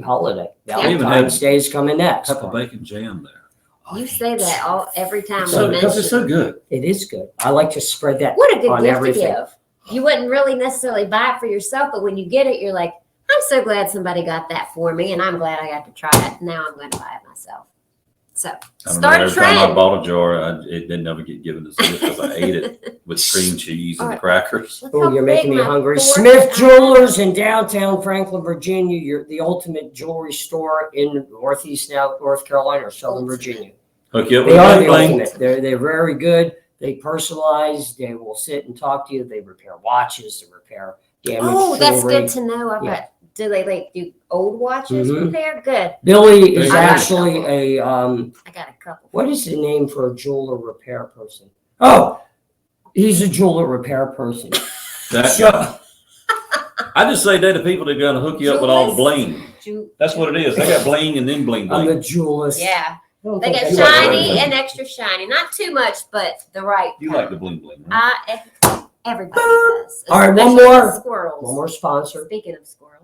holiday. Valentine's Day is coming next. Pepper bacon jam there. You say that every time we Because mention it's so good. It is good. I like to spread that What a good on gift everything. to give. You wouldn't really necessarily buy it for yourself, but when you get it, you're like, I'm so glad somebody got that for me, and I'm glad I got to try it. Now I'm going to buy it myself. So start a Every time I trend. bought a jar, it didn't never get given to me because I ate it with cream cheese and crackers. Look Oh, how you're big making me my hungry. fork Smith is. Jewelers in downtown Franklin, Virginia. You're the ultimate jewelry store in Northeast North Carolina or Southern Virginia. Hook you up They with are bling the bling. ultimate. They're very good. They personalize. They will sit and talk to you. They repair watches. They repair damaged Oh, that's jewelry. good to know. I Yeah. bet. Do they do old watches Mhm. repair? Good. Billy is I got a actually a I got a couple. what is the name for a jeweler repair person? Oh, he's a jeweler repair person. That So- guy. I just say they're the people that are going to hook you up with all the bling. That's what it is. They got bling and then bling I'm bling. the jewelist. Yeah. I don't They think get that's- shiny and extra shiny. Not too much, but the right. You kind. like the bling bling, right? Everybody does. All right, one Especially more. the squirrels. One more sponsor. Speaking of squirrels.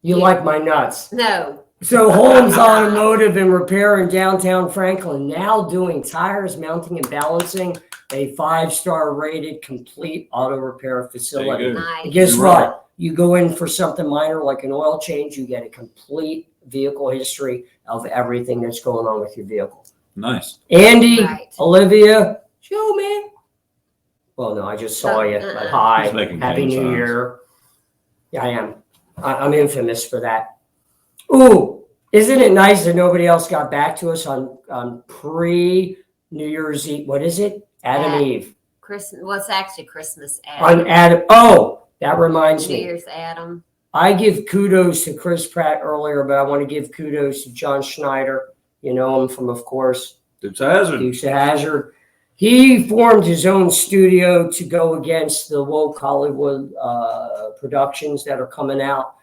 You like my nuts. No. So Holmes Automotive and Repair in downtown Franklin, now doing tires, mounting, and balancing. A 5-star rated complete auto repair facility. There you go. Nice. And guess You're what? right. You go in for something minor like an oil change, you get a complete vehicle history of everything that's going on with your vehicle. Nice. Andy, Right. Olivia, show me. Well, no, I just saw you. But hi, He's making Happy game New signs. Year. Yeah, I am. I'm infamous for that. Ooh, isn't it nice that nobody else got back to us on pre-New Year's Eve? What is it? Adam Yeah. Eve. Christmas. What's actually Christmas On Adam? Adam. Oh, that reminds New me. Year's Adam. I give kudos to Chris Pratt earlier, but I want to give kudos to John Schneider. You know him from, of course, Dukes of Hazzard. Dukes of Hazzard. He formed his own studio to go against the woke Hollywood productions that are coming out.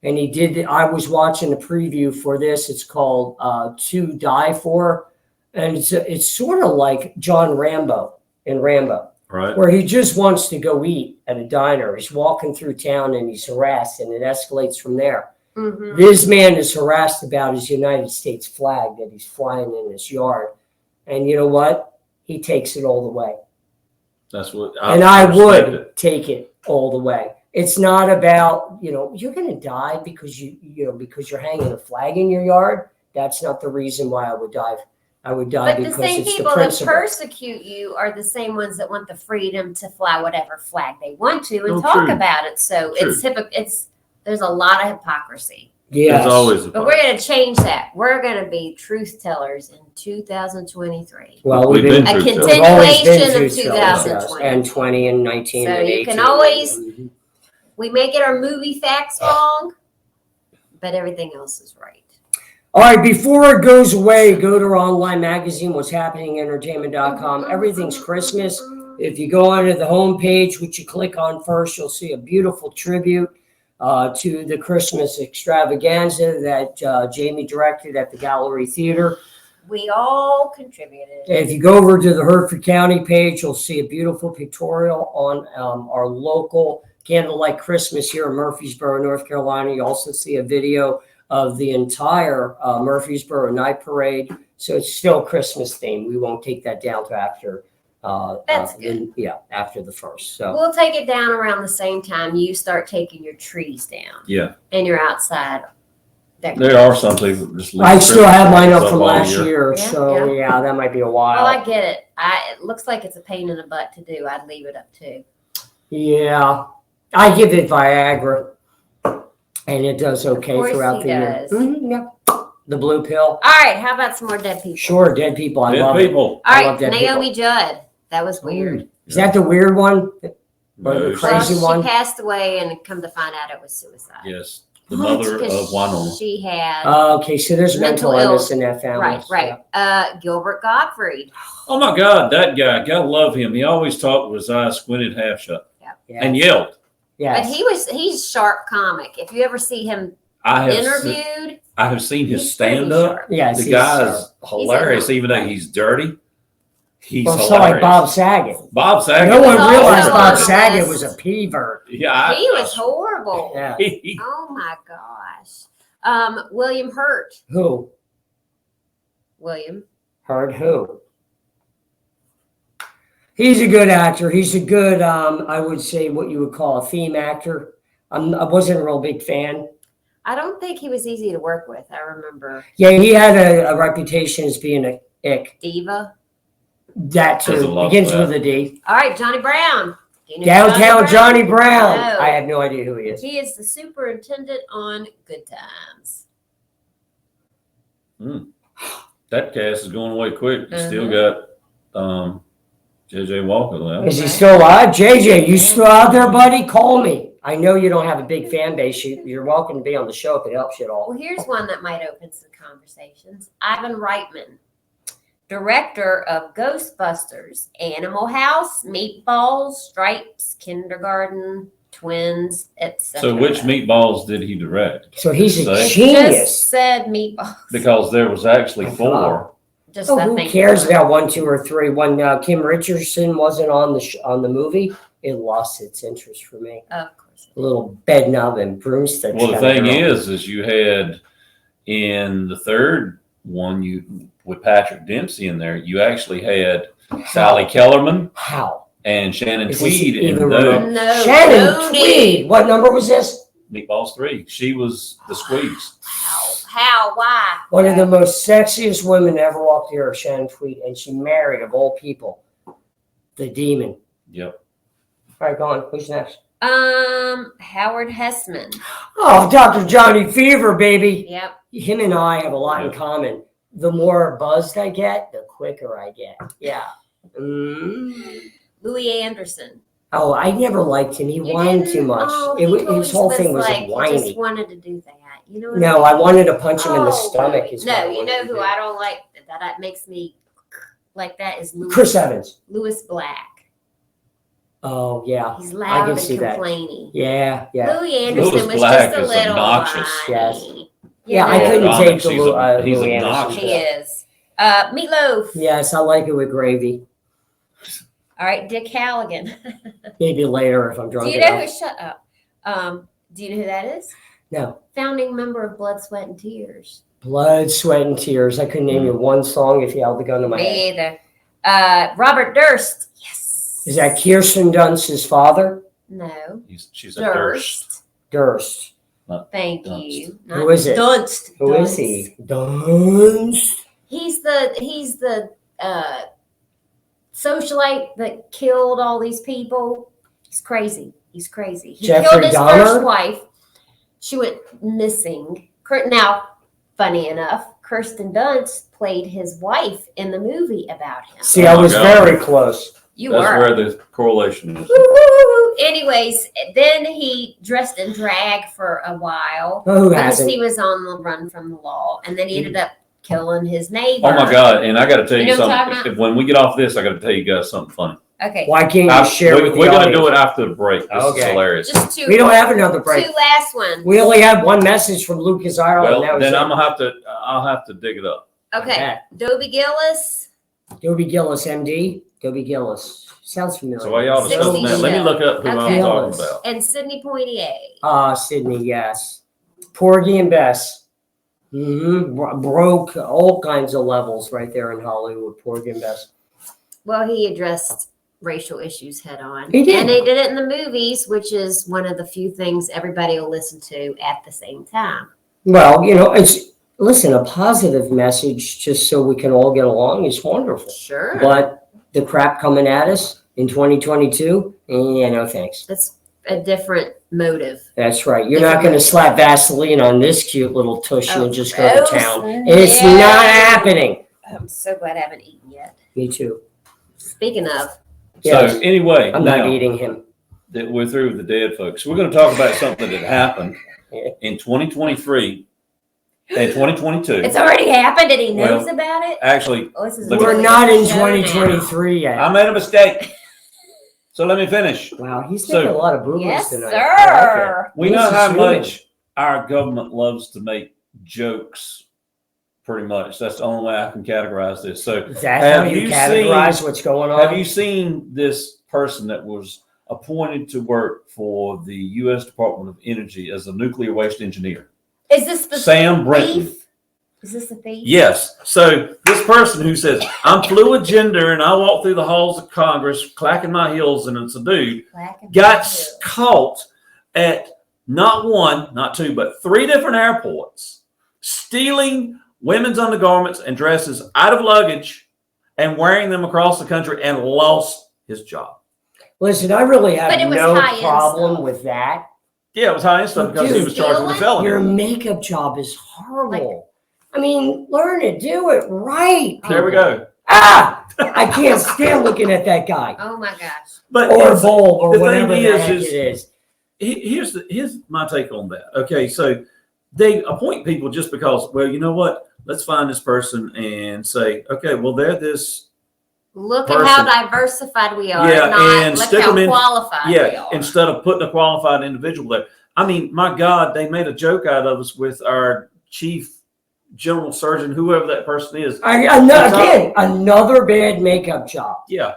And he did. I was watching the preview for this. It's called To Die For. And it's sort of like John Rambo in Rambo, Right. where he just wants to go eat at a diner. He's walking through town and he's harassed, and it escalates from there. Mm-hmm. This man is harassed about his United States flag that he's flying in his yard. And you know what? He takes it all the way. That's what. And I respect would it. take it all the way. It's not about, you're going to die because because you're hanging a flag in your yard. That's not the reason why I would die. I would die But the because same it's the people that principle. persecute you are the same ones that want the freedom to fly whatever flag they want to and Oh, talk true. about it. So it's there's a lot of hypocrisy. Yes. There's always a But we're going to change that. We're going to be truth tellers in 2023. Well, We've been A through we've always been continuation through of cells, yes, 2020. and 20 and 19 So and you 18. can always- Mhm. We may get our movie facts wrong, but everything else is right. All right, before it goes away, go to our online magazine, what's happening, entertainment.com. Everything's Christmas. If you go onto the homepage, which you click on first, you'll see a beautiful tribute to the Christmas extravaganza that Jayme directed at the Gallery Theater. We all contributed. If you go over to the Hertford County page, you'll see a beautiful pictorial on our local Candlelight Christmas here in Murfreesboro, North Carolina. You also see a video of the entire Murfreesboro Night Parade. So it's still Christmas themed. We won't take that down to after That's good. after the first. So We'll take it down around the same time you start taking your trees down Yeah. and you're outside. There are some people that just leave I still have mine up Christmas from all last year. year. Yeah, So yeah, that might be a Well, while. I get it. It looks like it's a pain in the butt to do. I'd leave it up too. Yeah, I give it Viagra, and it does okay course throughout he the year. does. Mhm, yeah. The blue pill. All right, how about some more dead people? Sure, dead people. I Dead love it. people. All I right, love dead Naomi Judd. That was weird. Is that the weird one? Or the No, crazy Well, one? she passed away, and come to find out it was suicide. Yes. The mother of Because Winona. She had Okay, so there's mental Mental illness in that family. right. Gilbert Gottfried. Oh my God, that guy. Gotta love him. He always talked with his eyes squinted half shut Yeah. and yelled. Yes. But he's sharp comic. If you ever see him I have interviewed, I have seen his He's pretty stand up. sharp. Yeah, The guy is hilarious, He's a- even though he's dirty. He's Well, so hilarious. like Bob Saget. Bob Saget. No one was realized also Bob on the Saget list. was a pervert. Yeah, He was horrible. Yeah. Oh my gosh. William Hurt. Who? William. Heard who? He's a good actor. He's a good, I would say, what you would call a theme actor. I wasn't a real big fan. I don't think he was easy to work with. I remember Yeah, he had a reputation as being a ick. Diva. That There's a too. lot Begins of that. with a D. All right, Johnny Brown. Do you know Downtown Johnny Brown. No. I have no idea who he is. He is the superintendent on Good Times. That cast is going away quick. You still Mhm. got JJ Walker left. Is he still alive? JJ, you still out there, buddy? Call me. I know you don't have a big fan base. You're welcome to be on the show if it helps you at all. Well, here's one that might open some conversations. Ivan Reitman, director of Ghostbusters, Animal House, Meatballs, Stripes, Kindergarten, Twins, etc. So which meatballs did he direct? So he's a Say. It genius. just said Meatballs. Because there was actually My 4. Just Oh, I who think cares about 1, 2, or 3? When Kim Richardson wasn't on the movie, it lost its interest for me. Of course. A little bed nub and broomstick. Well, the kind of thing girl. is you had in the third one, with Patrick Dempsey in there, you actually had Sally Kellerman How? and Shannon Is this Tweed in even those. remote? No, Shannon Tony. Tweed. What number was this? Meatballs 3. She was the squeeze. How? Why? One of the most sexiest women to ever walk the earth, Shannon Tweed, and she married, of all people, the demon. Yep. All right, go on. Who's next? Howard Hessman. Oh, Dr. Johnny Fever, baby. Yep. Him and I have a lot in Yeah. common. The more buzzed I get, the quicker I get. Yeah. Louis Anderson. Oh, I never liked him. He You whined didn't? too much. Oh, His whole thing was like, he whiny. just wanted to do that. You know what No, I I mean? wanted to punch him in the Oh, stomach. is what I No, you wanted know to who do. I don't like that makes me like that is Chris Evans. Louis Black. Oh, yeah. He's I loud can and see that. complaining. Yeah, yeah. Louis Anderson Louis was Black just a is little obnoxious. whiny. Yes. You Yeah, I know? couldn't Comics, take the he's Louis obnoxious. Anderson. He is. Meatloaf. Yes, I like it with gravy. All right, Dick Halligan. Maybe later if I'm drunk Do you know enough. who? Shut up. Do you know who that is? No. Founding member of Blood, Sweat, and Tears. Blood, Sweat, and Tears. I couldn't name you one song if you held the gun to my head. Me either. Robert Durst. Yes. Is that Kirsten Dunst's father? No. She's a Durst. Durst. Thank Dunst. you. Who is it? Dunst. Who is he? Dunst. He's the socialite that killed all these people. He's crazy. He Jeffrey killed his Dahmer? first wife. She went missing. Now, funny enough, Kirsten Dunst played his wife in the movie about him. See, Oh I my was God. very close. You That's were. where the correlation is. Woo-hoo-hoo. Anyways, then he dressed in drag for a while Oh, who because hasn't? he was on the run from the law, and then he ended up killing his neighbor. Oh my God! And I got to tell You you know what I'm something. When we get off this, I got to tell you guys something funny. Okay, Why can't you share with the We're going to audience? do it after the break. This is Okay. hilarious. just two. We don't have another break. Two last ones. We only had one message from Lucas Ireland. Well, then I'll have to dig it up. Okay, Dobie Gillis. Dobie Gillis, MD. Dobie Gillis. Sounds familiar. So while y'all Sixty discussing that, let me Show. look up who Okay. I'm talking about. And Sidney Poitier. Sydney, yes. Porgy and Bess. Broke all kinds of levels right there in Hollywood, Porgy and Bess. Well, he addressed racial issues head on. He did. And they did it in the movies, which is one of the few things everybody will listen to at the same time. Well, listen, a positive message just so we can all get along is wonderful. Sure. But the crap coming at us in 2022, no thanks. That's a different motive. That's right. You're not going to slap Vaseline on this cute little tushy Oh, and just go to gross. town. No. It's not happening. I'm so glad I haven't eaten yet. Me too. Speaking of, Yes. So anyway, I'm not now eating him. that we're through with the dead folks, we're going to talk about something that happened in 2023 and 2022. it's already happened and he knows Well, about it. Actually, Oh, this is Look, We're really not in a show now. 2023 yet. I made a mistake. So let me finish. Wow, he's So- making a lot of boo-boos Yes, tonight. sir. I like it. We This know is how human. much our government loves to make jokes, pretty much. That's the only way I can categorize this. So Is that how you categorize what's going on? have you seen this person that was appointed to work for the U.S. Department of Energy as a nuclear waste engineer? Is this the Sam Brenton. thief? Is this the thief? Yes. So this person who says, I'm fluid gender and I walk through the halls of Congress clacking my heels and it's a dude, got caught at not one, not two, but 3 different airports stealing women's undergarments and dresses out of luggage and wearing them across the country and lost his job. Listen, I really have But it was no high-end problem stuff. with that. Yeah, it was high end stuff because he Dude, was charged with a felony. Your makeup job is horrible. I mean, learn it, do it right. There we go. Ah, I can't stand looking at that guy Oh my gosh. But or Bulb or the whatever thing the is, heck it is. here's my take on that. Okay, so they appoint people just because, well, you know what? Let's find this person and say, okay, well, they're this. Look at how diversified we are. Yeah, not and look stick how them in. qualified we Yeah, are. instead of putting a qualified individual there. I mean, my God, they made a joke out of us with our chief general surgeon, whoever that person is. Another bad makeup job. Yeah.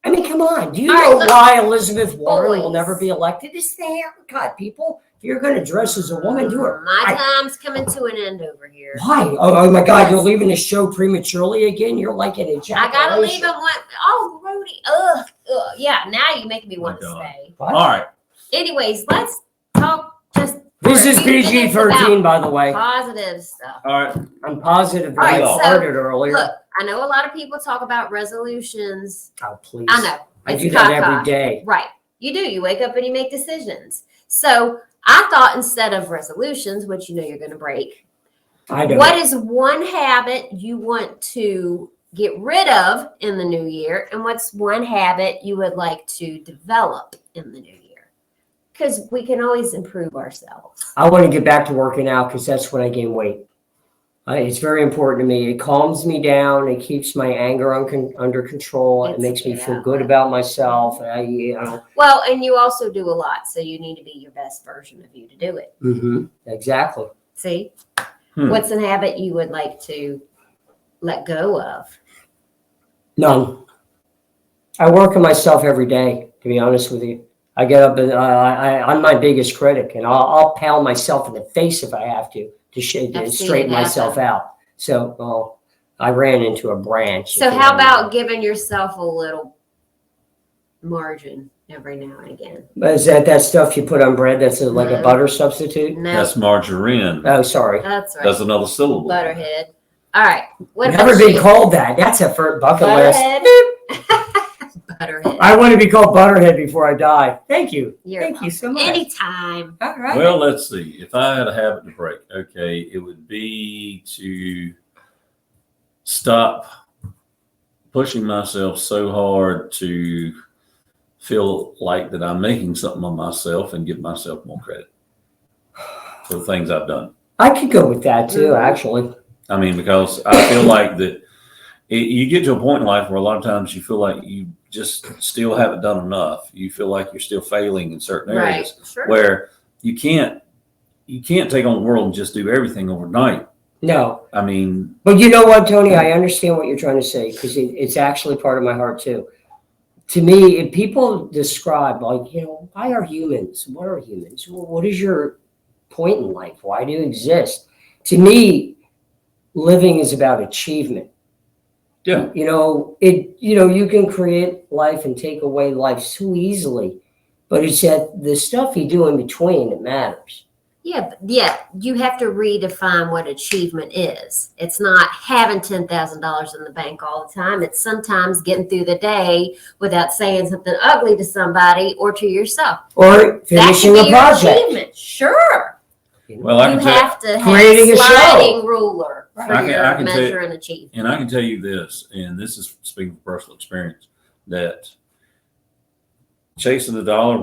I mean, come on. Do you All know right, why Elizabeth Warren will boys. never be elected? It's the haircut, people. If you're going to dress as a woman, do it. My right. time's coming to an end over here. Why? Oh my God, you're leaving the show prematurely again? You're like an ejaculation. I gotta leave him one. Oh, Rudy. Ugh. Yeah, now you make me want to God. stay. What? All right. Anyways, let's talk just. This is for a few minutes PG-13, by the way. about positive stuff. All right. I'm positive that All right, I so, started earlier. Look, I know a lot of people talk about resolutions. Oh, please. I know. I It's do that caca. every day. Right. You do. You wake up and you make decisions. So I thought instead of resolutions, which you know you're going to break, I don't. what is one habit you want to get rid of in the new year? And what's one habit you would like to develop in the new year? Because we can always improve ourselves. I want to get back to working out because that's when I gain weight. It's very important to me. It calms me down. It keeps my anger under control. It makes me feel good about myself. Well, and you also do a lot, so you need to be your best version of you to do it. Mm-hmm. Exactly. See? What's an habit you would like to let go of? None. I work on myself every day, to be honest with you. I get up and I'm my biggest critic, and I'll pound myself in the face if I have to straighten myself out. So I ran into a branch. So how about giving yourself a little margin every now and again? Is that stuff you put on bread that's like a butter substitute? No, That's margarine. Oh, sorry. that's right. That's another syllable. Butterhead. All right. What Never about been you? called that. That's a first bucket list. Butterhead. Butterhead. I want to be called Butterhead before I die. Thank you. You're Thank you so much. Anytime. All right. Well, let's see. If I had a habit to break, okay, it would be to stop pushing myself so hard to feel like that I'm making something of myself and give myself more credit for the things I've done. I could go with that too, actually. I mean, because I feel like that you get to a point in life where a lot of times you feel like you just still haven't done enough. You feel like you're still failing in certain areas where you can't take on the world and just do everything overnight. No. I mean, but you know what, Tony? I understand what you're trying to say because it's actually part of my heart too. To me, if people describe like, why are humans? What are humans? What is your point in life? Why do you exist? To me, living is about achievement. yeah. You can create life and take away life so easily, but it's that the stuff you do in between that matters. Yeah, you have to redefine what achievement is. It's not having $10,000 in the bank all the time. It's sometimes getting through the day without saying something ugly to somebody or to yourself. Or finishing a project. Achievement. Sure. Well, I You can tell, have to have creating a a show. sliding ruler for I your can tell- measure and achievement. and I can tell you this, and this is speaking from personal experience, that chasing the dollar,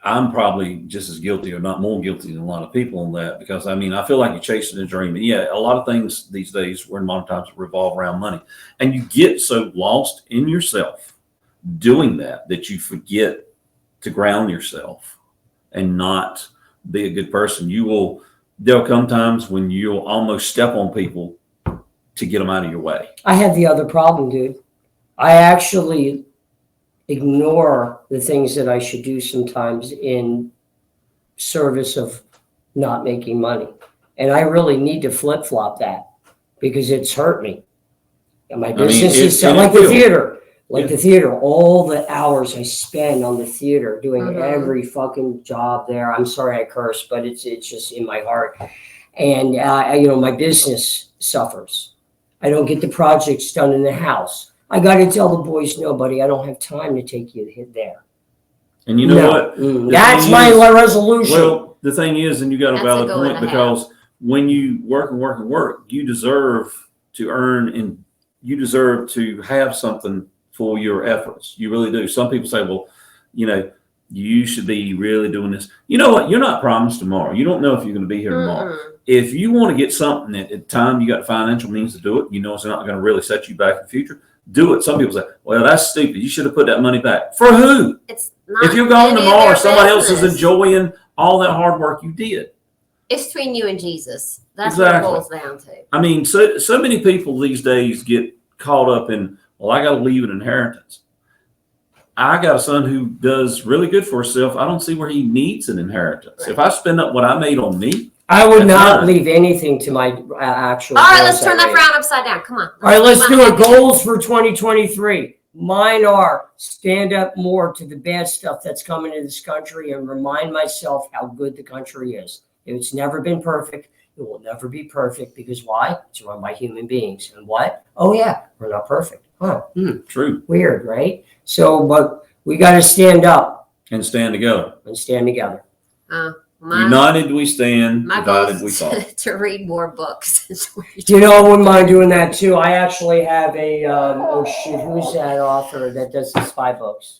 I'm probably just as guilty or not more guilty than a lot of people on that, because I mean, I feel like you're chasing a dream. And yeah, a lot of things these days, we're in modern times, revolve around money, and you get so lost in yourself doing that you forget to ground yourself and not be a good person. You will there'll come times when you'll almost step on people to get them out of your way. I have the other problem, dude. I actually ignore the things that I should do sometimes in service of not making money. And I really need to flip-flop that because it's hurt me. And my business is like the theater. Like the theater, all the hours I spend on the theater doing every fucking job there. I'm sorry I curse, but it's just in my heart. And, my business suffers. I don't get the projects done in the house. I got to tell the boys, no, buddy, I don't have time to take you there. And you know what? That's my resolution. Well, the thing is, and you got a valid point, because when you work and work and work, you deserve to earn and you deserve to have something for your efforts. You really do. Some people say, well, you should be really doing this. You know what? You're not promised tomorrow. You don't know if you're going to be here tomorrow. If you want to get something at the time you got the financial means to do it, it's not going to really set you back in the future, do it. Some people say, well, that's stupid. You should have put that money back. For who? It's not. If you're gone tomorrow, somebody else is enjoying all that hard work you did. It's between you and Jesus. That's exactly what it boils down to. I mean, so many people these days get caught up in, well, I got to leave an inheritance. I got a son who does really good for himself. I don't see where he needs an inheritance. Right. If I spend up what I made on me, I would not leave anything to my actual. All right, let's turn that round upside down. Come on. All right, let's do it. Goals for 2023. Mine are stand up more to the bad stuff that's coming in this country and remind myself how good the country is. It's never been perfect. It will never be perfect because why? It's run by human beings. And what? Oh, yeah, we're not perfect. Huh. True. Weird, right? So, but we got to stand up. And stand together. United we stand, divided we fall. To read more books. I wouldn't mind doing that too. I actually have a, who's that author that does the spy books?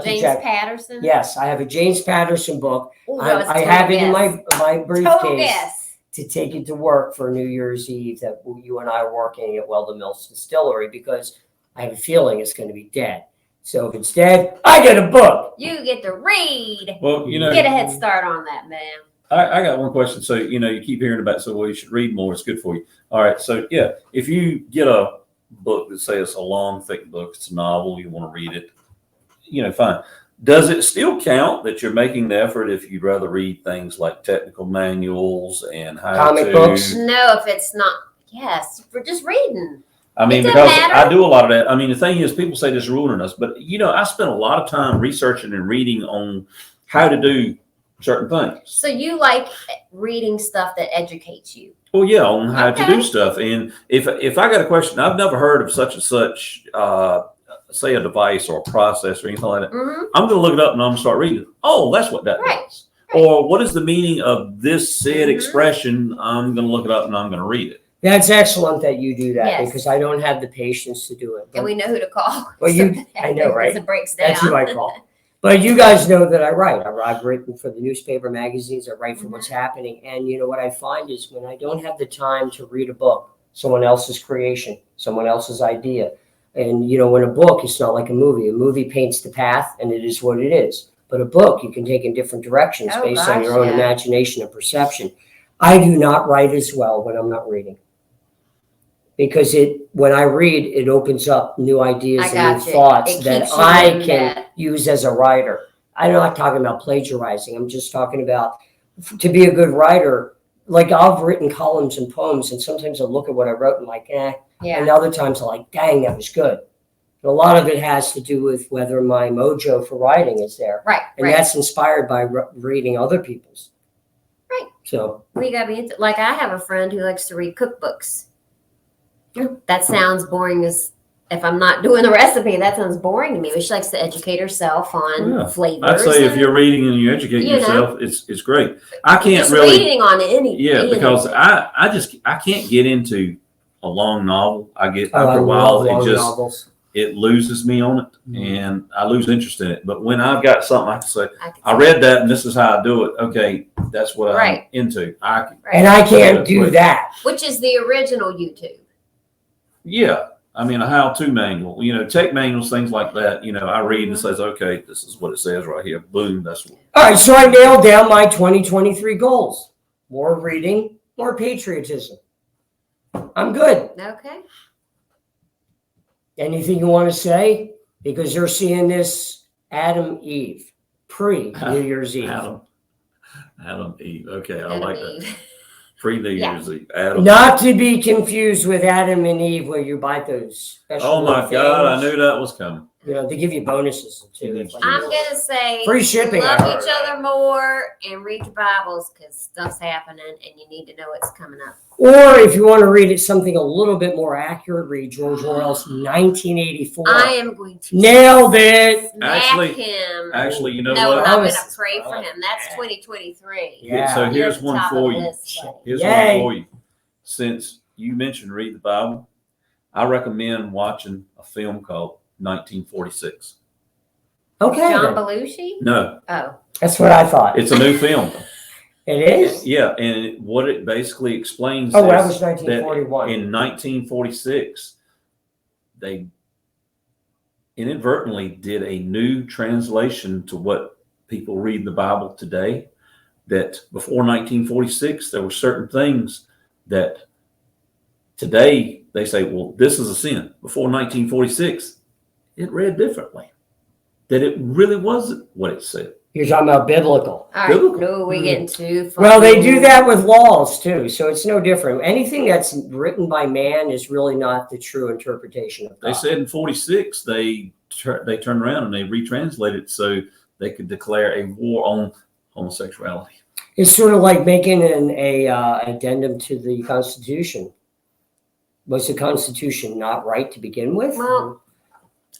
James Patterson? Yes, I have a James Patterson book. Ooh, I have it in my briefcase to take it to work for New Year's Eve that you and I are working at Weldon Mills Distillery because I have a feeling it's going to be dead. So if it's dead, I get a book. You get to read. Well, get a head start on that, man. I got one question. So, you keep hearing about, you should read more. It's good for you. All right. So, yeah, if you get a book that says it's a long, thick book, it's a novel, you want to read it, fine. Does it still count that you're making the effort if you'd rather read things like technical manuals and comic books? No, if it's not. Yes, we're just reading. I mean, because I do a lot of that. I mean, the thing is, people say this is ruining us, but I spent a lot of time researching and reading on how to do certain things. So you like reading stuff that educates you? Well, yeah, on how to do stuff. And if I got a question, I've never heard of such and such, say a device or a process or anything like that. I'm going to look it up and I'm going to start reading. Oh, that's what that does. Right. Or what is the meaning of this said expression? I'm going to look it up and I'm going to read it. That's excellent that you do that because I don't have the patience to do it. And we know who to call. Well, I know, right? It breaks down. That's who I call. But you guys know that I write. I've written for the newspaper, magazines. I write for what's happening. And what I find is when I don't have the time to read a book, someone else's creation, someone else's idea. And, when a book, it's not like a movie. A movie paints the path and it is what it is. But a book, you can take in different directions based on your own imagination and perception. I do not write as well when I'm not reading. Because when I read, it opens up new ideas and new thoughts that I can use as a writer. I'm not talking about plagiarizing. I'm just talking about to be a good writer. Like I've written columns and poems, and sometimes I look at what I wrote and I'm like, and other times I'm like, dang, that was good. And a lot of it has to do with whether my mojo for writing is there. Right. And that's inspired by reading other people's. Right. So we got to be like, I have a friend who likes to read cookbooks. That sounds boring as if I'm not doing the recipe. That sounds boring to me. She likes to educate herself on flavors. I'd say if you're reading and you educate yourself, it's great. I can't just really reading on anything. Yeah, because I can't get into a long novel. I get after a while it loses me on it, and I lose interest in it. But when I've got something I can say, I read that and this is how I do it. Okay, that's what I'm into. And I can't do that. Which is the original YouTube. Yeah. I mean, a how-to manual, tech manuals, things like that. I read and it says, okay, this is what it says right here. Boom. That's what. All right. So I nailed down my 2023 goals. more reading, more patriotism. I'm good. Okay. Anything you want to say? Because you're seeing this Adam Eve, pre-New Year's Eve. Adam Eve. Okay, I Adam like that. Eve. Pre-New Yeah. Year's Eve. Adam. Not to be confused with Adam and Eve, where you buy those special. Oh my little God! I things. knew that was coming. You know, they give you bonuses too. I'm gonna say Free shipping, I love heard. each other more and read your Bibles because stuff's happening and you need to know what's coming up. Or if you want to read it something a little bit more accurate, read George Orwell's 1984. I am going to Nailed it. smack him. Actually, you know No, what? I'm gonna was- pray for him. That's 2023. Yeah. So You're here's at the one top for of the you. list, buddy. Here's Yay. one for you. Since you mentioned read the Bible, I recommend watching a film called 1946. Okay, John then. Belushi? No, Oh. That's what I thought. it's a new film. It is? Yeah, and what it basically explains Oh, that is was 1941. that in 1946, they inadvertently did a new translation to what people read the Bible today. That before 1946, there were certain things that today they say, well, this is a sin. Before 1946, it read differently. That it really wasn't what it said. You're talking about biblical. All right. Biblical. No, we're getting too far. Well, they do that with laws too, so it's no different. Anything that's written by man is really not the true interpretation of God. They said in 46, they turned around and they retranslated it so they could declare a war on homosexuality. It's sort of like making an addendum to the Constitution. Was the Constitution not right to begin with? Well,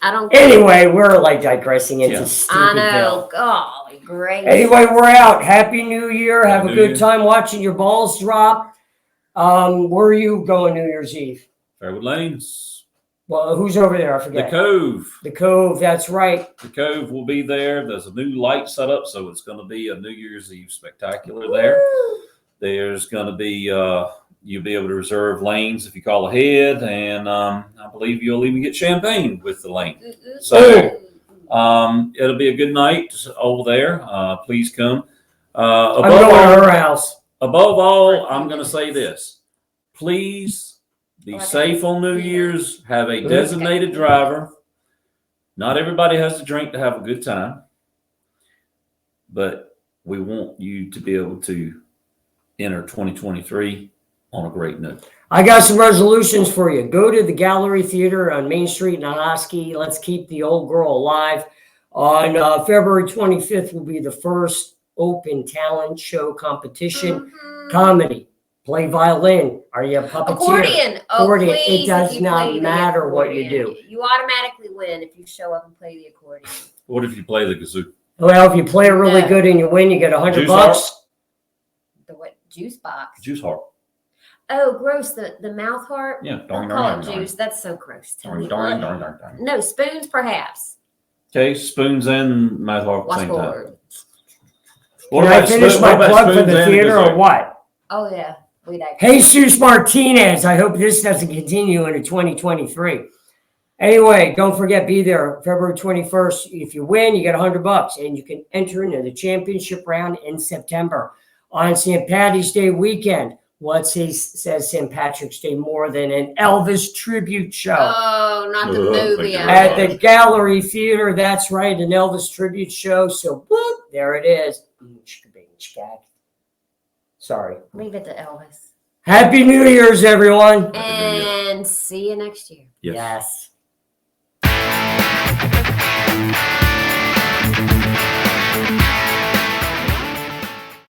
I don't. Anyway, we're like digressing into Yeah. I stupid. know. Golly, great. Anyway, we're out. Happy New Year. Have Happy a New good Year. time watching your balls drop. Where are you going New Year's Eve? Fairwood Lanes, Well, who's over there? I the forget. Cove. The Cove. That's right. The Cove will be there. There's a new light set up, so it's going to be a New Year's Eve spectacular there. There's going to be, you'll be able to reserve lanes if you call ahead, and I believe you'll even get champagne with the lane. So it'll be a good night over there. Please come. I'm going to her house. Above all, I'm going to say this. Please be Okay. safe on New Year's. Have a designated driver. Not everybody has to drink to have a good time. But we want you to be able to enter 2023 on a great note. I got some resolutions for you. Go to the Gallery Theater on Main Street in Oski. Let's keep the old girl alive. On February 25th will be the first open talent show competition. Mhm. Comedy. Play violin. Are you a puppeteer? Accordion. Oh, Accordion. It please, does if you not play the matter what you accordion. do. You automatically win if you show up and play the accordion. What if you play the kazoo? Well, if you play it really No. good and you win, you get $100 Juice bucks. The what? Juice box. Juice harp. Oh, gross. The mouth harp. Yeah. Don't call it juice. That's so gross. Tell me Darn, what. darn, darn, darn. No, spoons perhaps. Okay, spoons and mouth harp at the Watch same time. forward. What Can I about finish spoon- my what about plug for spoons the and theater dessert? or what? Oh yeah. We like. Jesus Martinez. I hope this doesn't continue into 2023. Anyway, don't forget, be there February 21st. If you win, you get $100 and you can enter into the championship round in September. On St. Patty's Day weekend, says St. Patrick's Day more than an Elvis tribute show. Oh, not the Oh, movie. thank you At very the Gallery Theater, that's right, an Elvis tribute show. So, whoop, there it is. Sorry. Leave it to Elvis. Happy New Year's, everyone. Happy New Year. And see you next year. Yes. Yes.